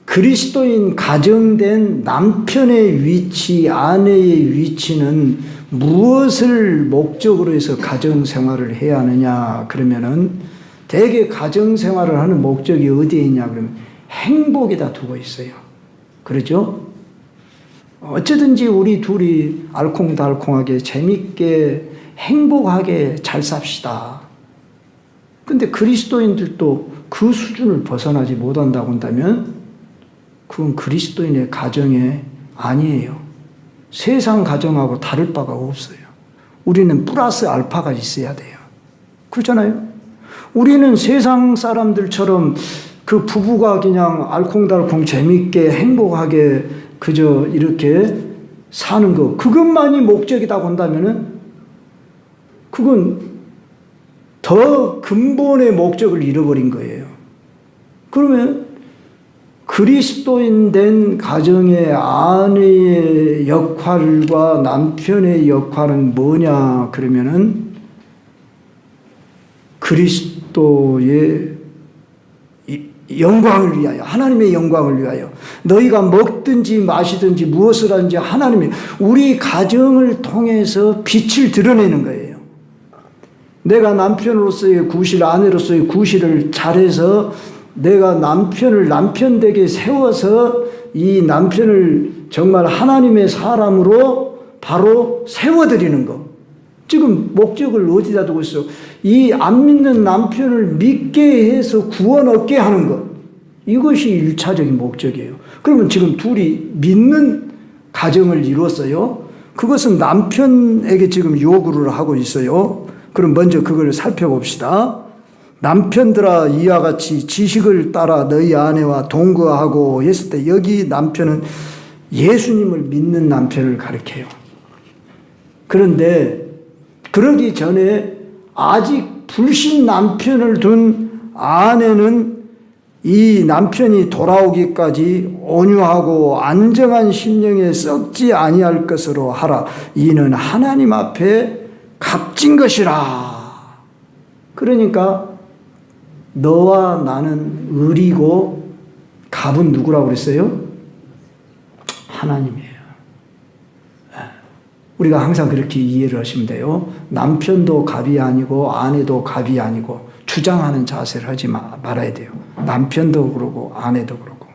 그리스도인 가정된 남편의 위치, 아내의 위치는 무엇을 목적으로 해서 가정생활을 해야 하느냐 그러면은 대개 가정생활을 하는 목적이 어디에 있냐 그러면 행복에다 두고 있어요. 그렇죠? 어쩌든지 우리 둘이 알콩달콩하게 재밌게 행복하게 잘 삽시다. 근데 그리스도인들도 그 수준을 벗어나지 못한다고 한다면 그건 그리스도인의 가정이 아니에요. 세상 가정하고 다를 바가 없어요. 우리는 플러스 알파가 있어야 돼요. 그렇잖아요? 우리는 세상 사람들처럼 그 부부가 그냥 알콩달콩 재밌게 행복하게 그저 이렇게 사는 거 그것만이 목적이라고 한다면은 그건 더 근본의 목적을 잃어버린 거예요. 그러면 그리스도인 된 가정의 아내의 역할과 남편의 역할은 뭐냐 그러면은 그리스도의 영광을 위하여 하나님의 영광을 위하여 너희가 먹든지 마시든지 무엇을 하든지 하나님의 우리 가정을 통해서 빛을 드러내는 거예요. 내가 남편으로서의 구실 아내로서의 구실을 잘해서 내가 남편을 남편되게 세워서 이 남편을 정말 하나님의 사람으로 바로 세워드리는 거. 지금 목적을 어디다 두고 있어? 이 안 믿는 남편을 믿게 해서 구원 얻게 하는 것. 이것이 1차적인 목적이에요. 그러면 지금 둘이 믿는 가정을 이뤘어요. 그것은 남편에게 지금 요구를 하고 있어요. 그럼 먼저 그걸 살펴봅시다. 남편들아 이와 같이 지식을 따라 너희 아내와 동거하고 했을 때 여기 남편은 예수님을 믿는 남편을 가리켜요. 그런데 그러기 전에 아직 불신 남편을 둔 아내는 이 남편이 돌아오기까지 온유하고 안정한 심령에 썩지 아니할 것으로 하라. 이는 하나님 앞에 값진 것이라. 그러니까 너와 나는 을이고 값은 누구라고 그랬어요? 하나님이에요. 우리가 항상 그렇게 이해를 하시면 돼요. 남편도 값이 아니고 아내도 값이 아니고 주장하는 자세를 하지 말아야 돼요. 남편도 그러고 아내도 그러고.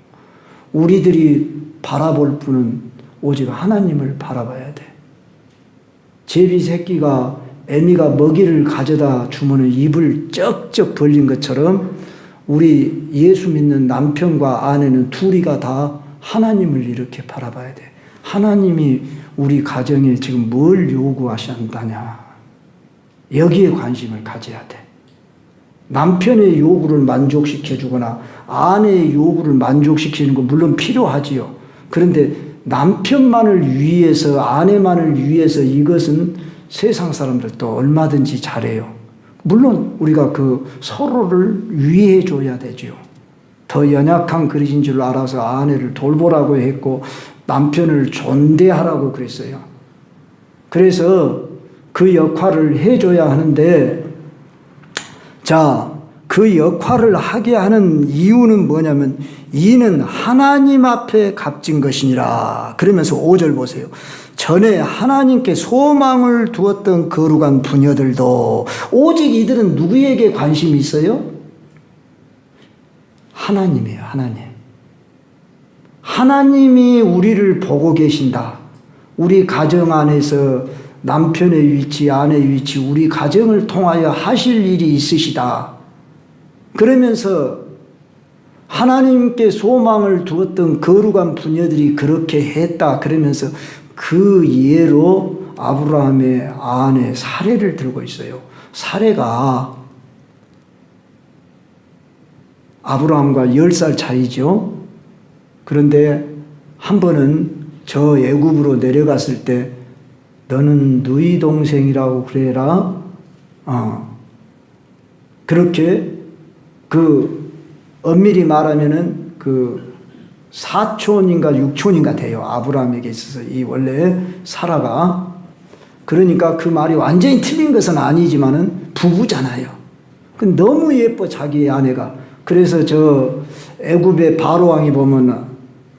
우리들이 바라볼 분은 오직 하나님을 바라봐야 돼. 제비 새끼가 애미가 먹이를 가져다 주면 입을 쩍쩍 벌린 것처럼 우리 예수 믿는 남편과 아내는 둘이가 다 하나님을 이렇게 바라봐야 돼. 하나님이 우리 가정에 지금 뭘 요구하신다냐. 여기에 관심을 가져야 돼. 남편의 요구를 만족시켜주거나 아내의 요구를 만족시키는 건 물론 필요하지요. 그런데 남편만을 위해서 아내만을 위해서 이것은 세상 사람들도 얼마든지 잘해요. 물론 우리가 그 서로를 위해 줘야 되죠. 더 연약한 그릇인 줄 알아서 아내를 돌보라고 했고 남편을 존대하라고 그랬어요. 그래서 그 역할을 해줘야 하는데, 자, 그 역할을 하게 하는 이유는 뭐냐면 이는 하나님 앞에 값진 것이니라. 그러면서 5절 보세요. 전에 하나님께 소망을 두었던 거룩한 부녀들도 오직 이들은 누구에게 관심이 있어요? 하나님이에요. 하나님. 하나님이 우리를 보고 계신다. 우리 가정 안에서 남편의 위치, 아내의 위치, 우리 가정을 통하여 하실 일이 있으시다. 그러면서 하나님께 소망을 두었던 거룩한 부녀들이 그렇게 했다. 그러면서 그 예로 아브라함의 아내 사례를 들고 있어요. 사례가 아브라함과 10살 차이죠. 그런데 한 번은 저 애굽으로 내려갔을 때 너는 너희 동생이라고 그래라. 그렇게 그 엄밀히 말하면은 그 사촌인가 육촌인가 돼요. 아브라함에게 있어서 이 원래 사라가. 그러니까 그 말이 완전히 틀린 것은 아니지만은 부부잖아요. 그 너무 예뻐 자기의 아내가. 그래서 저 애굽의 바로 왕이 보면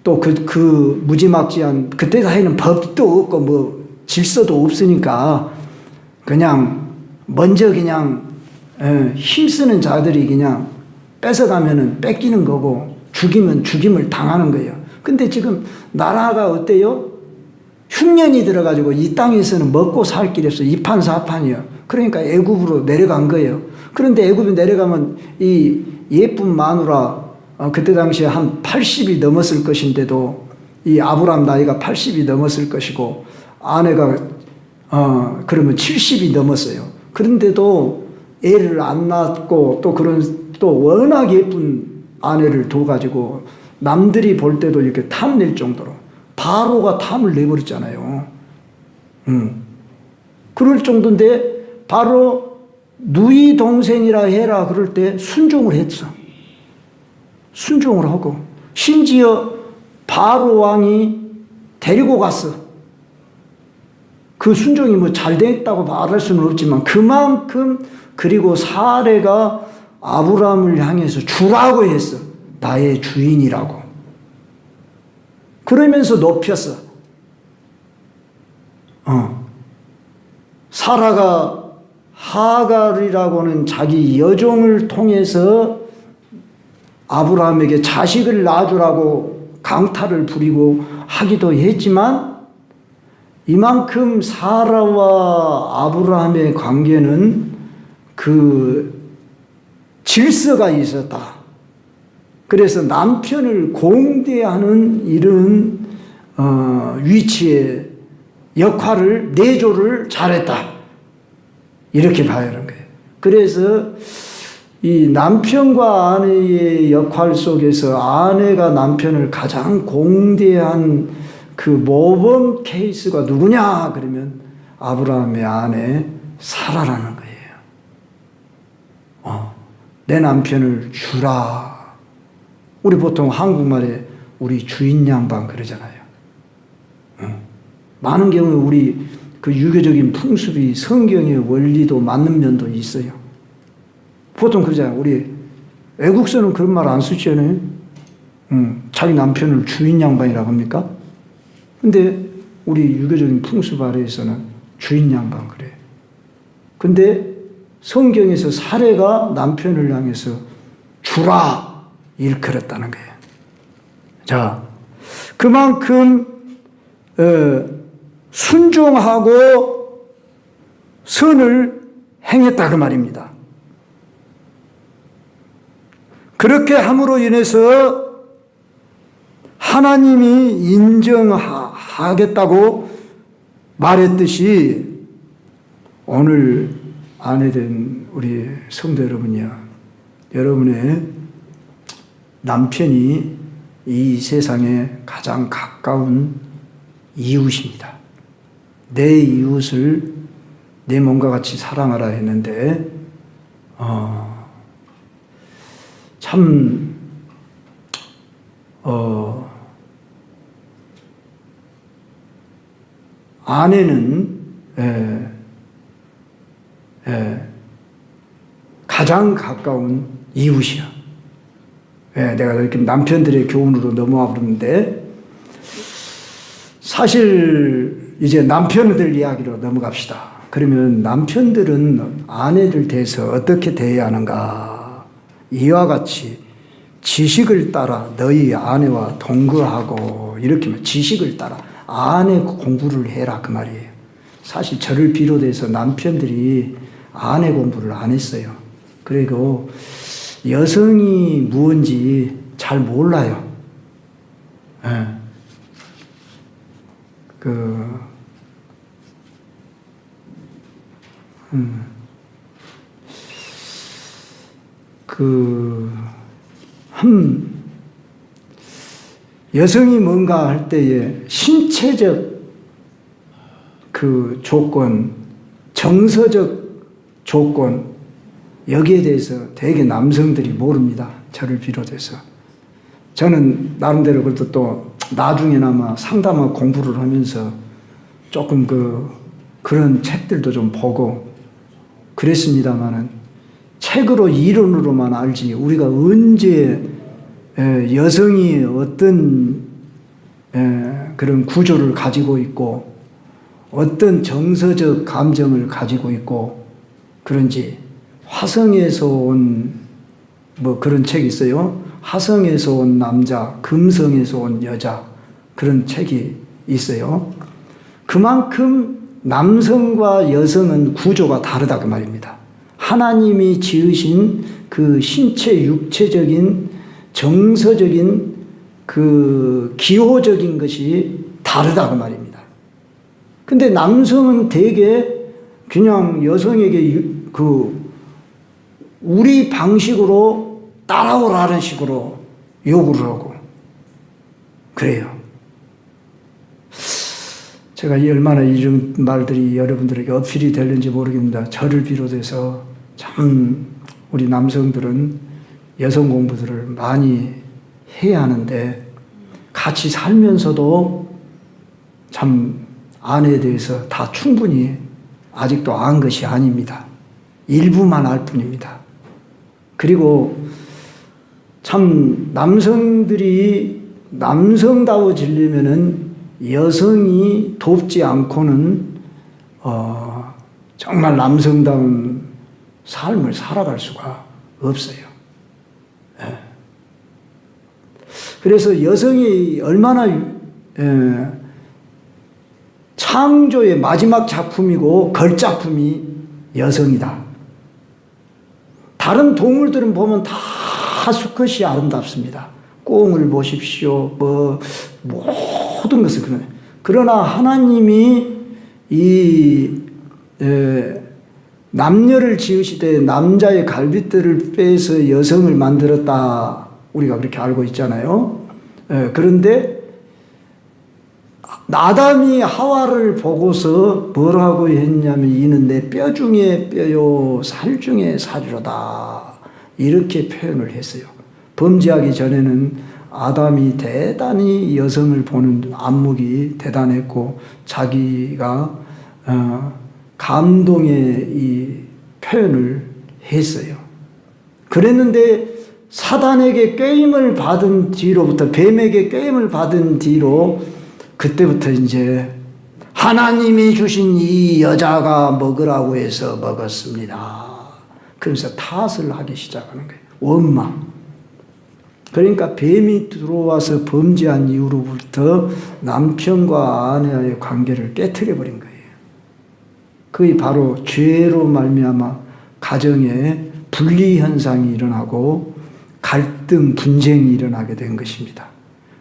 또 그 무지막지한 그때 사이에는 법도 없고 뭐 질서도 없으니까 그냥 먼저 그냥 힘쓰는 자들이 그냥 뺏어가면은 뺏기는 거고 죽이면 죽임을 당하는 거예요. 근데 지금 나라가 어때요? 흉년이 들어가지고 이 땅에서는 먹고 살 길이 없어. 이판사판이요. 그러니까 애굽으로 내려간 거예요. 그런데 애굽에 내려가면 이 예쁜 마누라 그때 당시에 한 80이 넘었을 것인데도 이 아브라함 나이가 80이 넘었을 것이고 아내가 그러면 70이 넘었어요. 그런데도 애를 안 낳고 또 워낙 예쁜 아내를 둬가지고 남들이 볼 때도 이렇게 탐낼 정도로 바로가 탐을 내버렸잖아요. 그럴 정도인데 바로 누이 동생이라 해라 그럴 때 순종을 했어. 순종을 하고 심지어 바로 왕이 데리고 갔어. 그 순종이 뭐 잘 됐다고 말할 수는 없지만 그만큼 그리고 사례가 아브라함을 향해서 주라고 했어. 나의 주인이라고. 그러면서 높였어. 사라가 하갈이라고는 자기 여종을 통해서 아브라함에게 자식을 낳아주라고 강탈을 부리고 하기도 했지만 이만큼 사라와 아브라함의 관계는 그 질서가 있었다. 그래서 남편을 공대하는 이런 위치의 역할을 내조를 잘했다. 이렇게 봐야 하는 거예요. 그래서 이 남편과 아내의 역할 속에서 아내가 남편을 가장 공대한 그 모범 케이스가 누구냐 그러면 아브라함의 아내 사라라는 거예요. 내 남편을 주라. 우리 보통 한국말에 우리 주인 양반 그러잖아요. 많은 경우 우리 그 유교적인 풍습이 성경의 원리도 맞는 면도 있어요. 보통 그러잖아요. 우리 외국서는 그런 말 안 쓰잖아요. 자기 남편을 주인 양반이라고 합니까? 근데 우리 유교적인 풍습 아래에서는 주인 양반 그래요. 근데 성경에서 사례가 남편을 향해서 주라 일컬었다는 거예요. 자, 그만큼 순종하고 선을 행했다 그 말입니다. 그렇게 함으로 인해서 하나님이 인정하겠다고 말했듯이 오늘 아내된 우리 성도 여러분이요, 여러분의 남편이 이 세상에 가장 가까운 이웃입니다. 내 이웃을 내 몸과 같이 사랑하라 했는데 참 아내는 가장 가까운 이웃이야. 내가 이렇게 남편들의 교훈으로 넘어와 버렸는데 사실 이제 남편들 이야기로 넘어갑시다. 그러면 남편들은 아내들 대해서 어떻게 대해야 하는가? 이와 같이 지식을 따라 너희 아내와 동거하고 이렇게 지식을 따라 아내 공부를 해라 그 말이에요. 사실 저를 비롯해서 남편들이 아내 공부를 안 했어요. 그리고 여성이 무언지 잘 몰라요. 여성이 뭔가 할 때에 신체적 그 조건, 정서적 조건, 여기에 대해서 되게 남성들이 모릅니다. 저를 비롯해서. 저는 나름대로 그래도 또 나중에나마 상담하고 공부를 하면서 조금 그런 책들도 좀 보고 그랬습니다만은 책으로 이론으로만 알지 우리가 언제 여성이 어떤 그런 구조를 가지고 있고 어떤 정서적 감정을 가지고 있고 그런지 화성에서 온 뭐 그런 책이 있어요. 화성에서 온 남자, 금성에서 온 여자 그런 책이 있어요. 그만큼 남성과 여성은 구조가 다르다 그 말입니다. 하나님이 지으신 그 신체 육체적인 정서적인 그 기호적인 것이 다르다 그 말입니다. 근데 남성은 대개 그냥 여성에게 우리 방식으로 따라오라는 식으로 요구를 하고 그래요. 제가 얼마나 이런 말들이 여러분들에게 어필이 되는지 모르겠습니다. 저를 비롯해서 참 우리 남성들은 여성 공부들을 많이 해야 하는데 같이 살면서도 참 아내에 대해서 다 충분히 아직도 안 것이 아닙니다. 일부만 알 뿐입니다. 그리고 참 남성들이 남성다워지려면은 여성이 돕지 않고는 정말 남성다운 삶을 살아갈 수가 없어요. 그래서 여성이 얼마나 창조의 마지막 작품이고 걸작품이 여성이다. 다른 동물들은 보면 다 수컷이 아름답습니다. 꽁을 보십시오. 모든 것을 그러네. 그러나 하나님이 남녀를 지으시되 남자의 갈빗대를 빼서 여성을 만들었다. 우리가 그렇게 알고 있잖아요. 그런데 아담이 하와를 보고서 뭐라고 했냐면 이는 내 뼈 중에 뼈요 살 중에 살이로다. 이렇게 표현을 했어요. 범죄하기 전에는 아담이 대단히 여성을 보는 안목이 대단했고 자기가 감동의 이 표현을 했어요. 그랬는데 사단에게 꾀임을 받은 뒤로부터 뱀에게 꾀임을 받은 뒤로 그때부터 이제 하나님이 주신 이 여자가 먹으라고 해서 먹었습니다. 그러면서 탓을 하기 시작하는 거예요. 원망. 그러니까 뱀이 들어와서 범죄한 이후로부터 남편과 아내의 관계를 깨트려 버린 거예요. 그게 바로 죄로 말미암아 가정에 분리 현상이 일어나고 갈등, 분쟁이 일어나게 된 것입니다.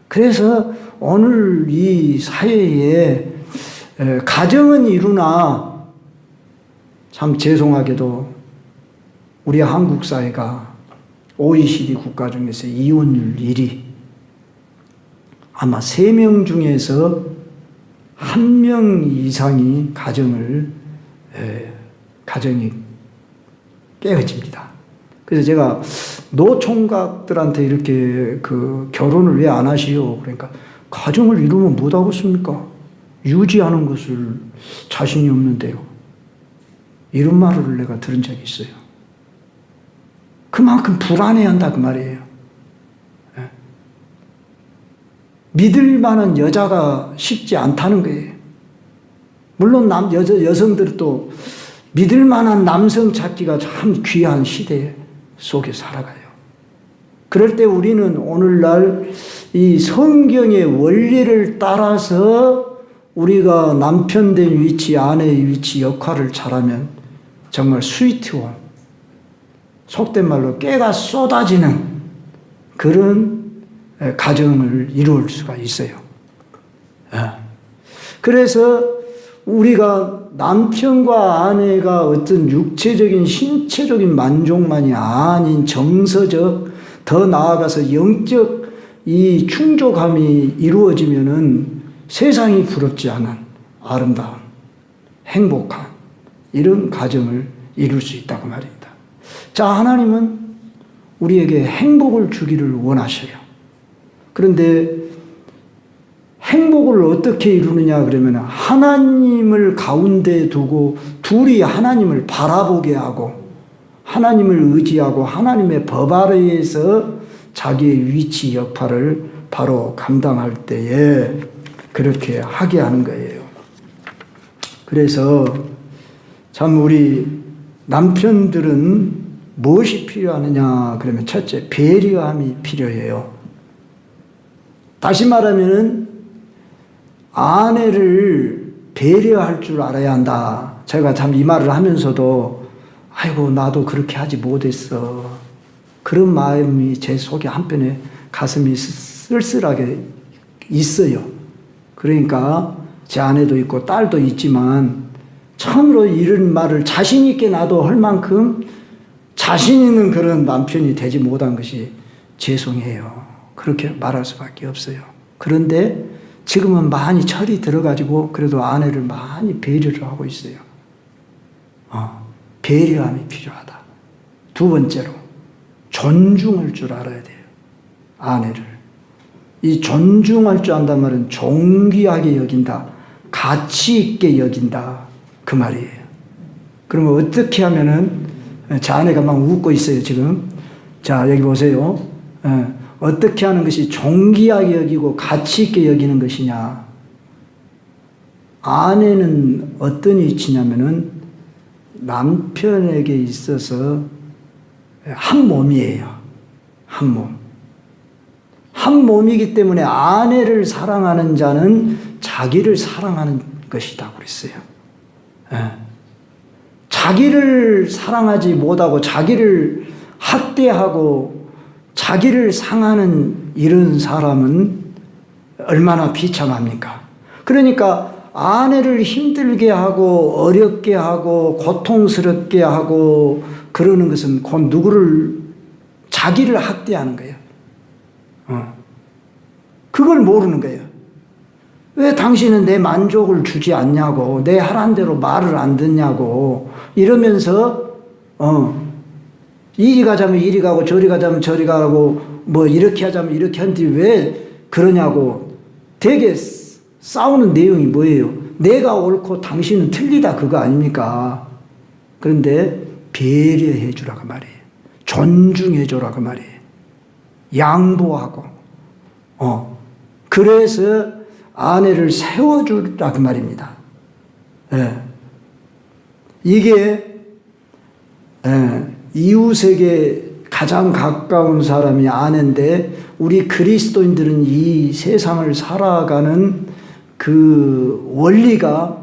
그래서 오늘 이 사회에 가정은 이루나 참 죄송하게도 우리 한국 사회가 OECD 국가 중에서 이혼율 1위, 아마 3명 중에서 1명 이상이 가정이 깨어집니다. 그래서 제가 노총각들한테 이렇게 결혼을 왜 안 하시오? 그러니까 가정을 이루면 못하겠습니까? 유지하는 것을 자신이 없는데요. 이런 말을 내가 들은 적이 있어요. 그만큼 불안해한다 그 말이에요. 믿을 만한 여자가 쉽지 않다는 거예요. 물론 여성들은 또 믿을 만한 남성 찾기가 참 귀한 시대 속에 살아가요. 그럴 때 우리는 오늘날 이 성경의 원리를 따라서 우리가 남편 된 위치, 아내의 위치, 역할을 잘하면 정말 스위트홈, 속된 말로 깨가 쏟아지는 그런 가정을 이룰 수가 있어요. 그래서 우리가 남편과 아내가 어떤 육체적인 신체적인 만족만이 아닌 정서적, 더 나아가서 영적 이 충족함이 이루어지면은 세상이 부럽지 않은 아름다운 행복한 이런 가정을 이룰 수 있다고 말입니다. 자, 하나님은 우리에게 행복을 주기를 원하셔요. 그런데 행복을 어떻게 이루느냐 그러면 하나님을 가운데 두고 둘이 하나님을 바라보게 하고 하나님을 의지하고 하나님의 법 아래에서 자기의 위치 역할을 바로 감당할 때에 그렇게 하게 하는 거예요. 그래서 참 우리 남편들은 무엇이 필요하느냐 그러면 첫째 배려함이 필요해요. 다시 말하면은 아내를 배려할 줄 알아야 한다. 제가 참 이 말을 하면서도 아이고 나도 그렇게 하지 못했어. 그런 마음이 제 속에 한편에 가슴이 쓸쓸하게 있어요. 그러니까 제 아내도 있고 딸도 있지만 처음으로 이런 말을 자신 있게 나도 할 만큼 자신 있는 그런 남편이 되지 못한 것이 죄송해요. 그렇게 말할 수밖에 없어요. 그런데 지금은 많이 철이 들어가지고 그래도 아내를 많이 배려를 하고 있어요. 배려함이 필요하다. 두 번째로 존중할 줄 알아야 돼요. 아내를. 이 존중할 줄 안단 말은 존귀하게 여긴다. 가치 있게 여긴다. 그 말이에요. 그러면 어떻게 하면은 제 아내가 막 웃고 있어요 지금. 자 여기 보세요. 어떻게 하는 것이 존귀하게 여기고 가치 있게 여기는 것이냐. 아내는 어떤 위치냐면은 남편에게 있어서 한 몸이에요. 한 몸. 한 몸이기 때문에 아내를 사랑하는 자는 자기를 사랑하는 것이다 그랬어요. 예. 자기를 사랑하지 못하고 자기를 학대하고 자기를 상하는 이런 사람은 얼마나 비참합니까? 그러니까 아내를 힘들게 하고 어렵게 하고 고통스럽게 하고 그러는 것은 곧 누구를 자기를 학대하는 거예요. 그걸 모르는 거예요. 왜 당신은 내 만족을 주지 않냐고, 내 하라는 대로 말을 안 듣냐고 이러면서 이리 가자면 이리 가고 저리 가자면 저리 가고 뭐 이렇게 하자면 이렇게 하는데 왜 그러냐고. 되게 싸우는 내용이 뭐예요? 내가 옳고 당신은 틀리다 그거 아닙니까? 그런데 배려해 주라고 말이에요. 존중해 주라고 말이에요. 양보하고 그래서 아내를 세워주라고 말입니다. 예. 이게 이웃에게 가장 가까운 사람이 아내인데 우리 그리스도인들은 이 세상을 살아가는 그 원리가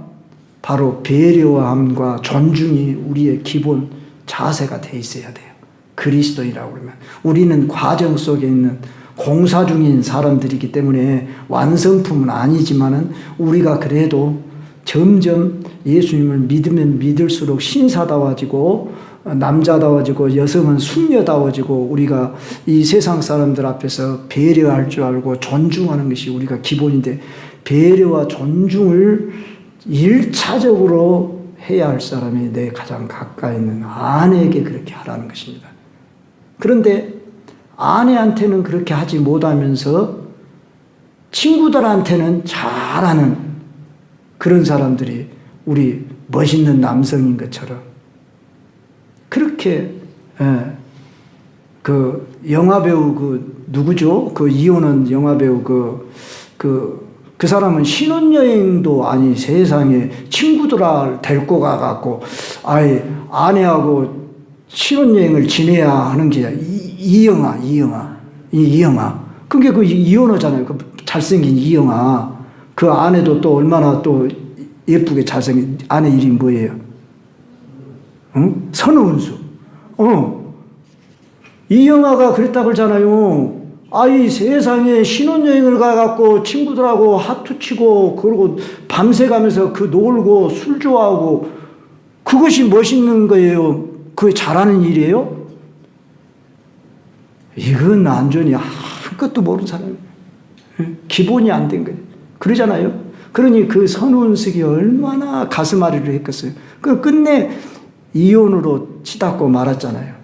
바로 배려함과 존중이 우리의 기본 자세가 돼 있어야 돼요. 그리스도인이라고 그러면 우리는 과정 속에 있는 공사 중인 사람들이기 때문에 완성품은 아니지만은 우리가 그래도 점점 예수님을 믿으면 믿을수록 신사다워지고 남자다워지고 여성은 숙녀다워지고 우리가 이 세상 사람들 앞에서 배려할 줄 알고 존중하는 것이 우리가 기본인데 배려와 존중을 1차적으로 해야 할 사람이 내 가장 가까이 있는 아내에게 그렇게 하라는 것입니다. 그런데 아내한테는 그렇게 하지 못하면서 친구들한테는 잘하는 그런 사람들이 우리 멋있는 남성인 것처럼 그렇게 그 영화배우 그 누구죠? 그 이혼한 영화배우 그 사람은 신혼여행도 아니 세상에 친구들을 데리고 가갖고 아예 아내하고 신혼여행을 지내야 하는 게 이영아. 그게 그 이혼하잖아요. 그 잘생긴 이영아. 그 아내도 또 얼마나 또 예쁘게 잘생긴 아내 이름이 뭐예요? 응? 선우은수. 이영아가 그랬다 그러잖아요. 아이 세상에 신혼여행을 가갖고 친구들하고 하투 치고 그러고 밤새 가면서 그 놀고 술 좋아하고 그것이 멋있는 거예요. 그게 잘하는 일이에요? 이건 완전히 아무것도 모르는 사람이에요. 기본이 안 된 거예요. 그러잖아요. 그러니 그 선운석이 얼마나 가슴앓이를 했겠어요. 그 끝내 이혼으로 치닫고 말았잖아요.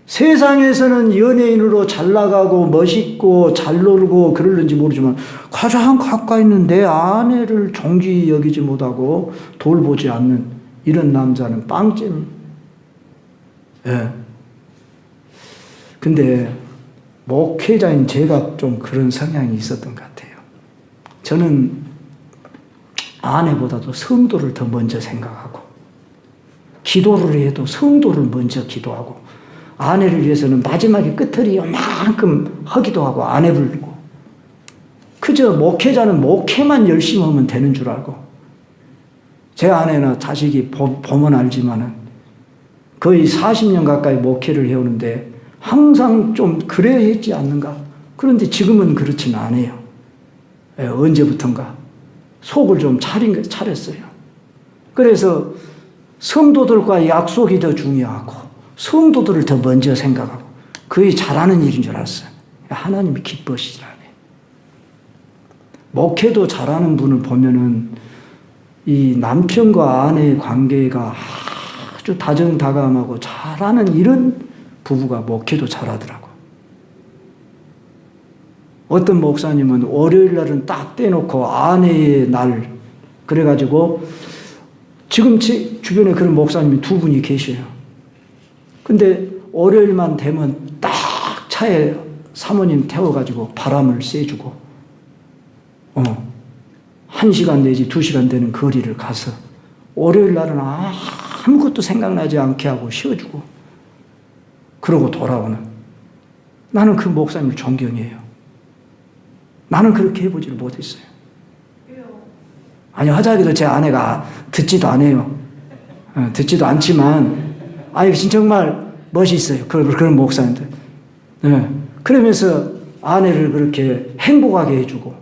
세상에서는 연예인으로 잘 나가고 멋있고 잘 놀고 그러는지 모르지만 가장 가까이 있는 내 아내를 존귀 여기지 못하고 돌보지 않는 이런 남자는 빵점이에요. 근데 목회자인 제가 좀 그런 성향이 있었던 것 같아요. 저는 아내보다도 성도를 더 먼저 생각하고 기도를 해도 성도를 먼저 기도하고 아내를 위해서는 마지막에 끝털이 요만큼 하기도 하고 아내 부르고 그저 목회자는 목회만 열심히 하면 되는 줄 알고 제 아내나 자식이 보면 알지만은 거의 40년 가까이 목회를 해오는데 항상 좀 그래야 했지 않는가. 그런데 지금은 그렇지는 않아요. 언제부턴가 속을 좀 차렸어요. 그래서 성도들과 약속이 더 중요하고 성도들을 더 먼저 생각하고 그게 잘하는 일인 줄 알았어요. 하나님이 기뻐하시더라고요. 목회도 잘하는 분을 보면은 이 남편과 아내의 관계가 아주 다정다감하고 잘하는 이런 부부가 목회도 잘하더라고. 어떤 목사님은 월요일 날은 딱 떼놓고 아내의 날 그래가지고 지금 제 주변에 그런 목사님이 2분이 계셔요. 근데 월요일만 되면 딱 차에 사모님 태워가지고 바람을 쐬주고 1시간 내지 2시간 되는 거리를 가서 월요일 날은 아무것도 생각나지 않게 하고 쉬어주고 그러고 돌아오는. 나는 그 목사님을 존경해요. 나는 그렇게 해보지를 못했어요. 아니, 화자기도 제 아내가 듣지도 않아요. 듣지도 않지만, 아니, 정말 멋있어요. 그런 목사님들. 그러면서 아내를 그렇게 행복하게 해주고,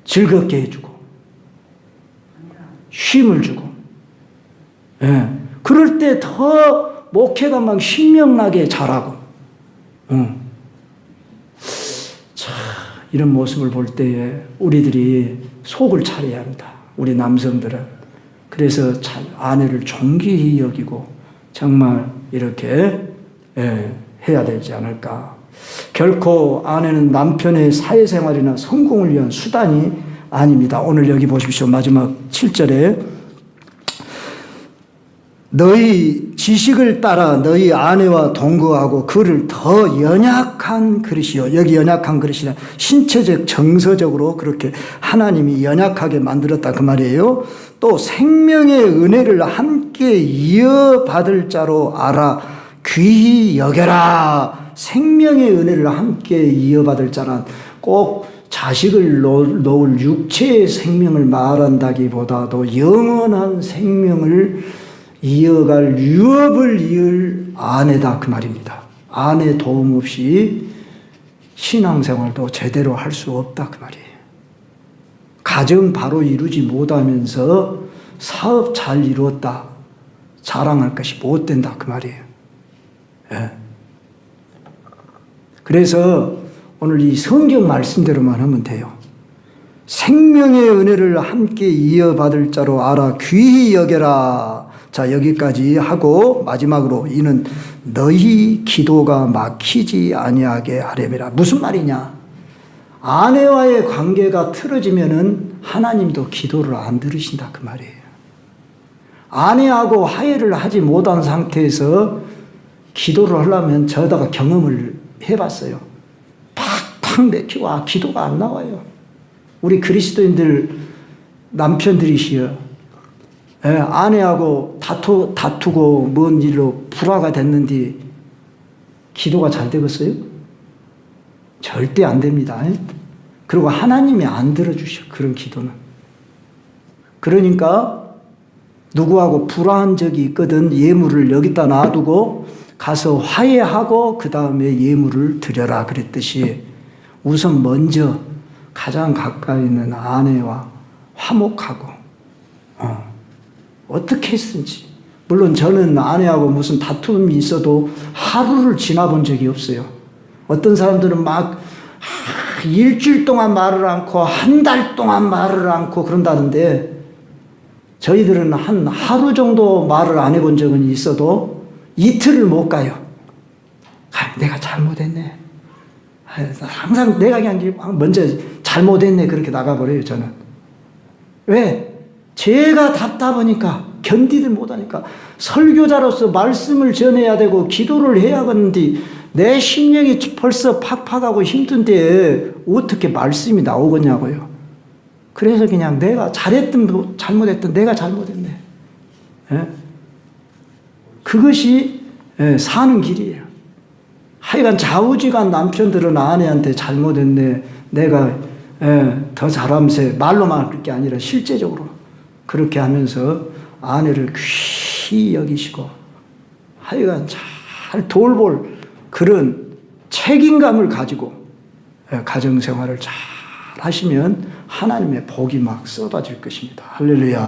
즐겁게 해주고, 쉼을 주고, 그럴 때 더 목회가 막 신명나게 잘하고, 자, 이런 모습을 볼 때에 우리들이 속을 차려야 한다. 우리 남성들은. 그래서 아내를 존귀히 여기고 정말 이렇게 해야 되지 않을까. 결코 아내는 남편의 사회생활이나 성공을 위한 수단이 아닙니다. 오늘 여기 보십시오. 마지막 7절에 너희 지식을 따라 너희 아내와 동거하고 그를 더 연약한 그릇이요. 여기 연약한 그릇이라 신체적 정서적으로 그렇게 하나님이 연약하게 만들었다 그 말이에요. 또 생명의 은혜를 함께 이어받을 자로 알아 귀히 여겨라. 생명의 은혜를 함께 이어받을 자란 꼭 자식을 놓을 육체의 생명을 말한다기보다도 영원한 생명을 이어갈 유업을 이을 아내다 그 말입니다. 아내 도움 없이 신앙생활도 제대로 할 수 없다 그 말이에요. 가정 바로 이루지 못하면서 사업 잘 이루었다 자랑할 것이 못 된다 그 말이에요. 그래서 오늘 이 성경 말씀대로만 하면 돼요. 생명의 은혜를 함께 이어받을 자로 알아 귀히 여겨라. 자, 여기까지 하고 마지막으로 이는 너희 기도가 막히지 아니하게 하려니라. 무슨 말이냐? 아내와의 관계가 틀어지면은 하나님도 기도를 안 들으신다 그 말이에요. 아내하고 화해를 하지 못한 상태에서 기도를 하려면 저다가 경험을 해봤어요. 팍팍 내키고 기도가 안 나와요. 우리 그리스도인들 남편들이시여 아내하고 다투고 뭔 일로 불화가 됐는데 기도가 잘 되겠어요? 절대 안 됩니다. 그리고 하나님이 안 들어주셔 그런 기도는. 그러니까 누구하고 불화한 적이 있거든 예물을 여기다 놔두고 가서 화해하고 그 다음에 예물을 드려라 그랬듯이 우선 먼저 가장 가까이 있는 아내와 화목하고 어떻게 했든지. 물론 저는 아내하고 무슨 다툼이 있어도 하루를 지나본 적이 없어요. 어떤 사람들은 막 일주일 동안 말을 않고 한 달 동안 말을 않고 그런다는데 저희들은 한 하루 정도 말을 안 해본 적은 있어도 이틀을 못 가요. 내가 잘못했네. 항상 내가 그냥 먼저 잘못했네 그렇게 나가버려요 저는. 왜? 제가 답답하니까 견디들 못하니까 설교자로서 말씀을 전해야 되고 기도를 해야겠는데 내 심령이 벌써 팍팍하고 힘든데 어떻게 말씀이 나오겠냐고요. 그래서 그냥 내가 잘했든 잘못했든 내가 잘못했네. 그것이 사는 길이에요. 하여간 좌우지간 남편들은 아내한테 잘못했네 내가 더 잘하면서 말로만 할 게 아니라 실제적으로 그렇게 하면서 아내를 귀히 여기시고 하여간 잘 돌볼 그런 책임감을 가지고 가정생활을 잘 하시면 하나님의 복이 막 쏟아질 것입니다. 할렐루야.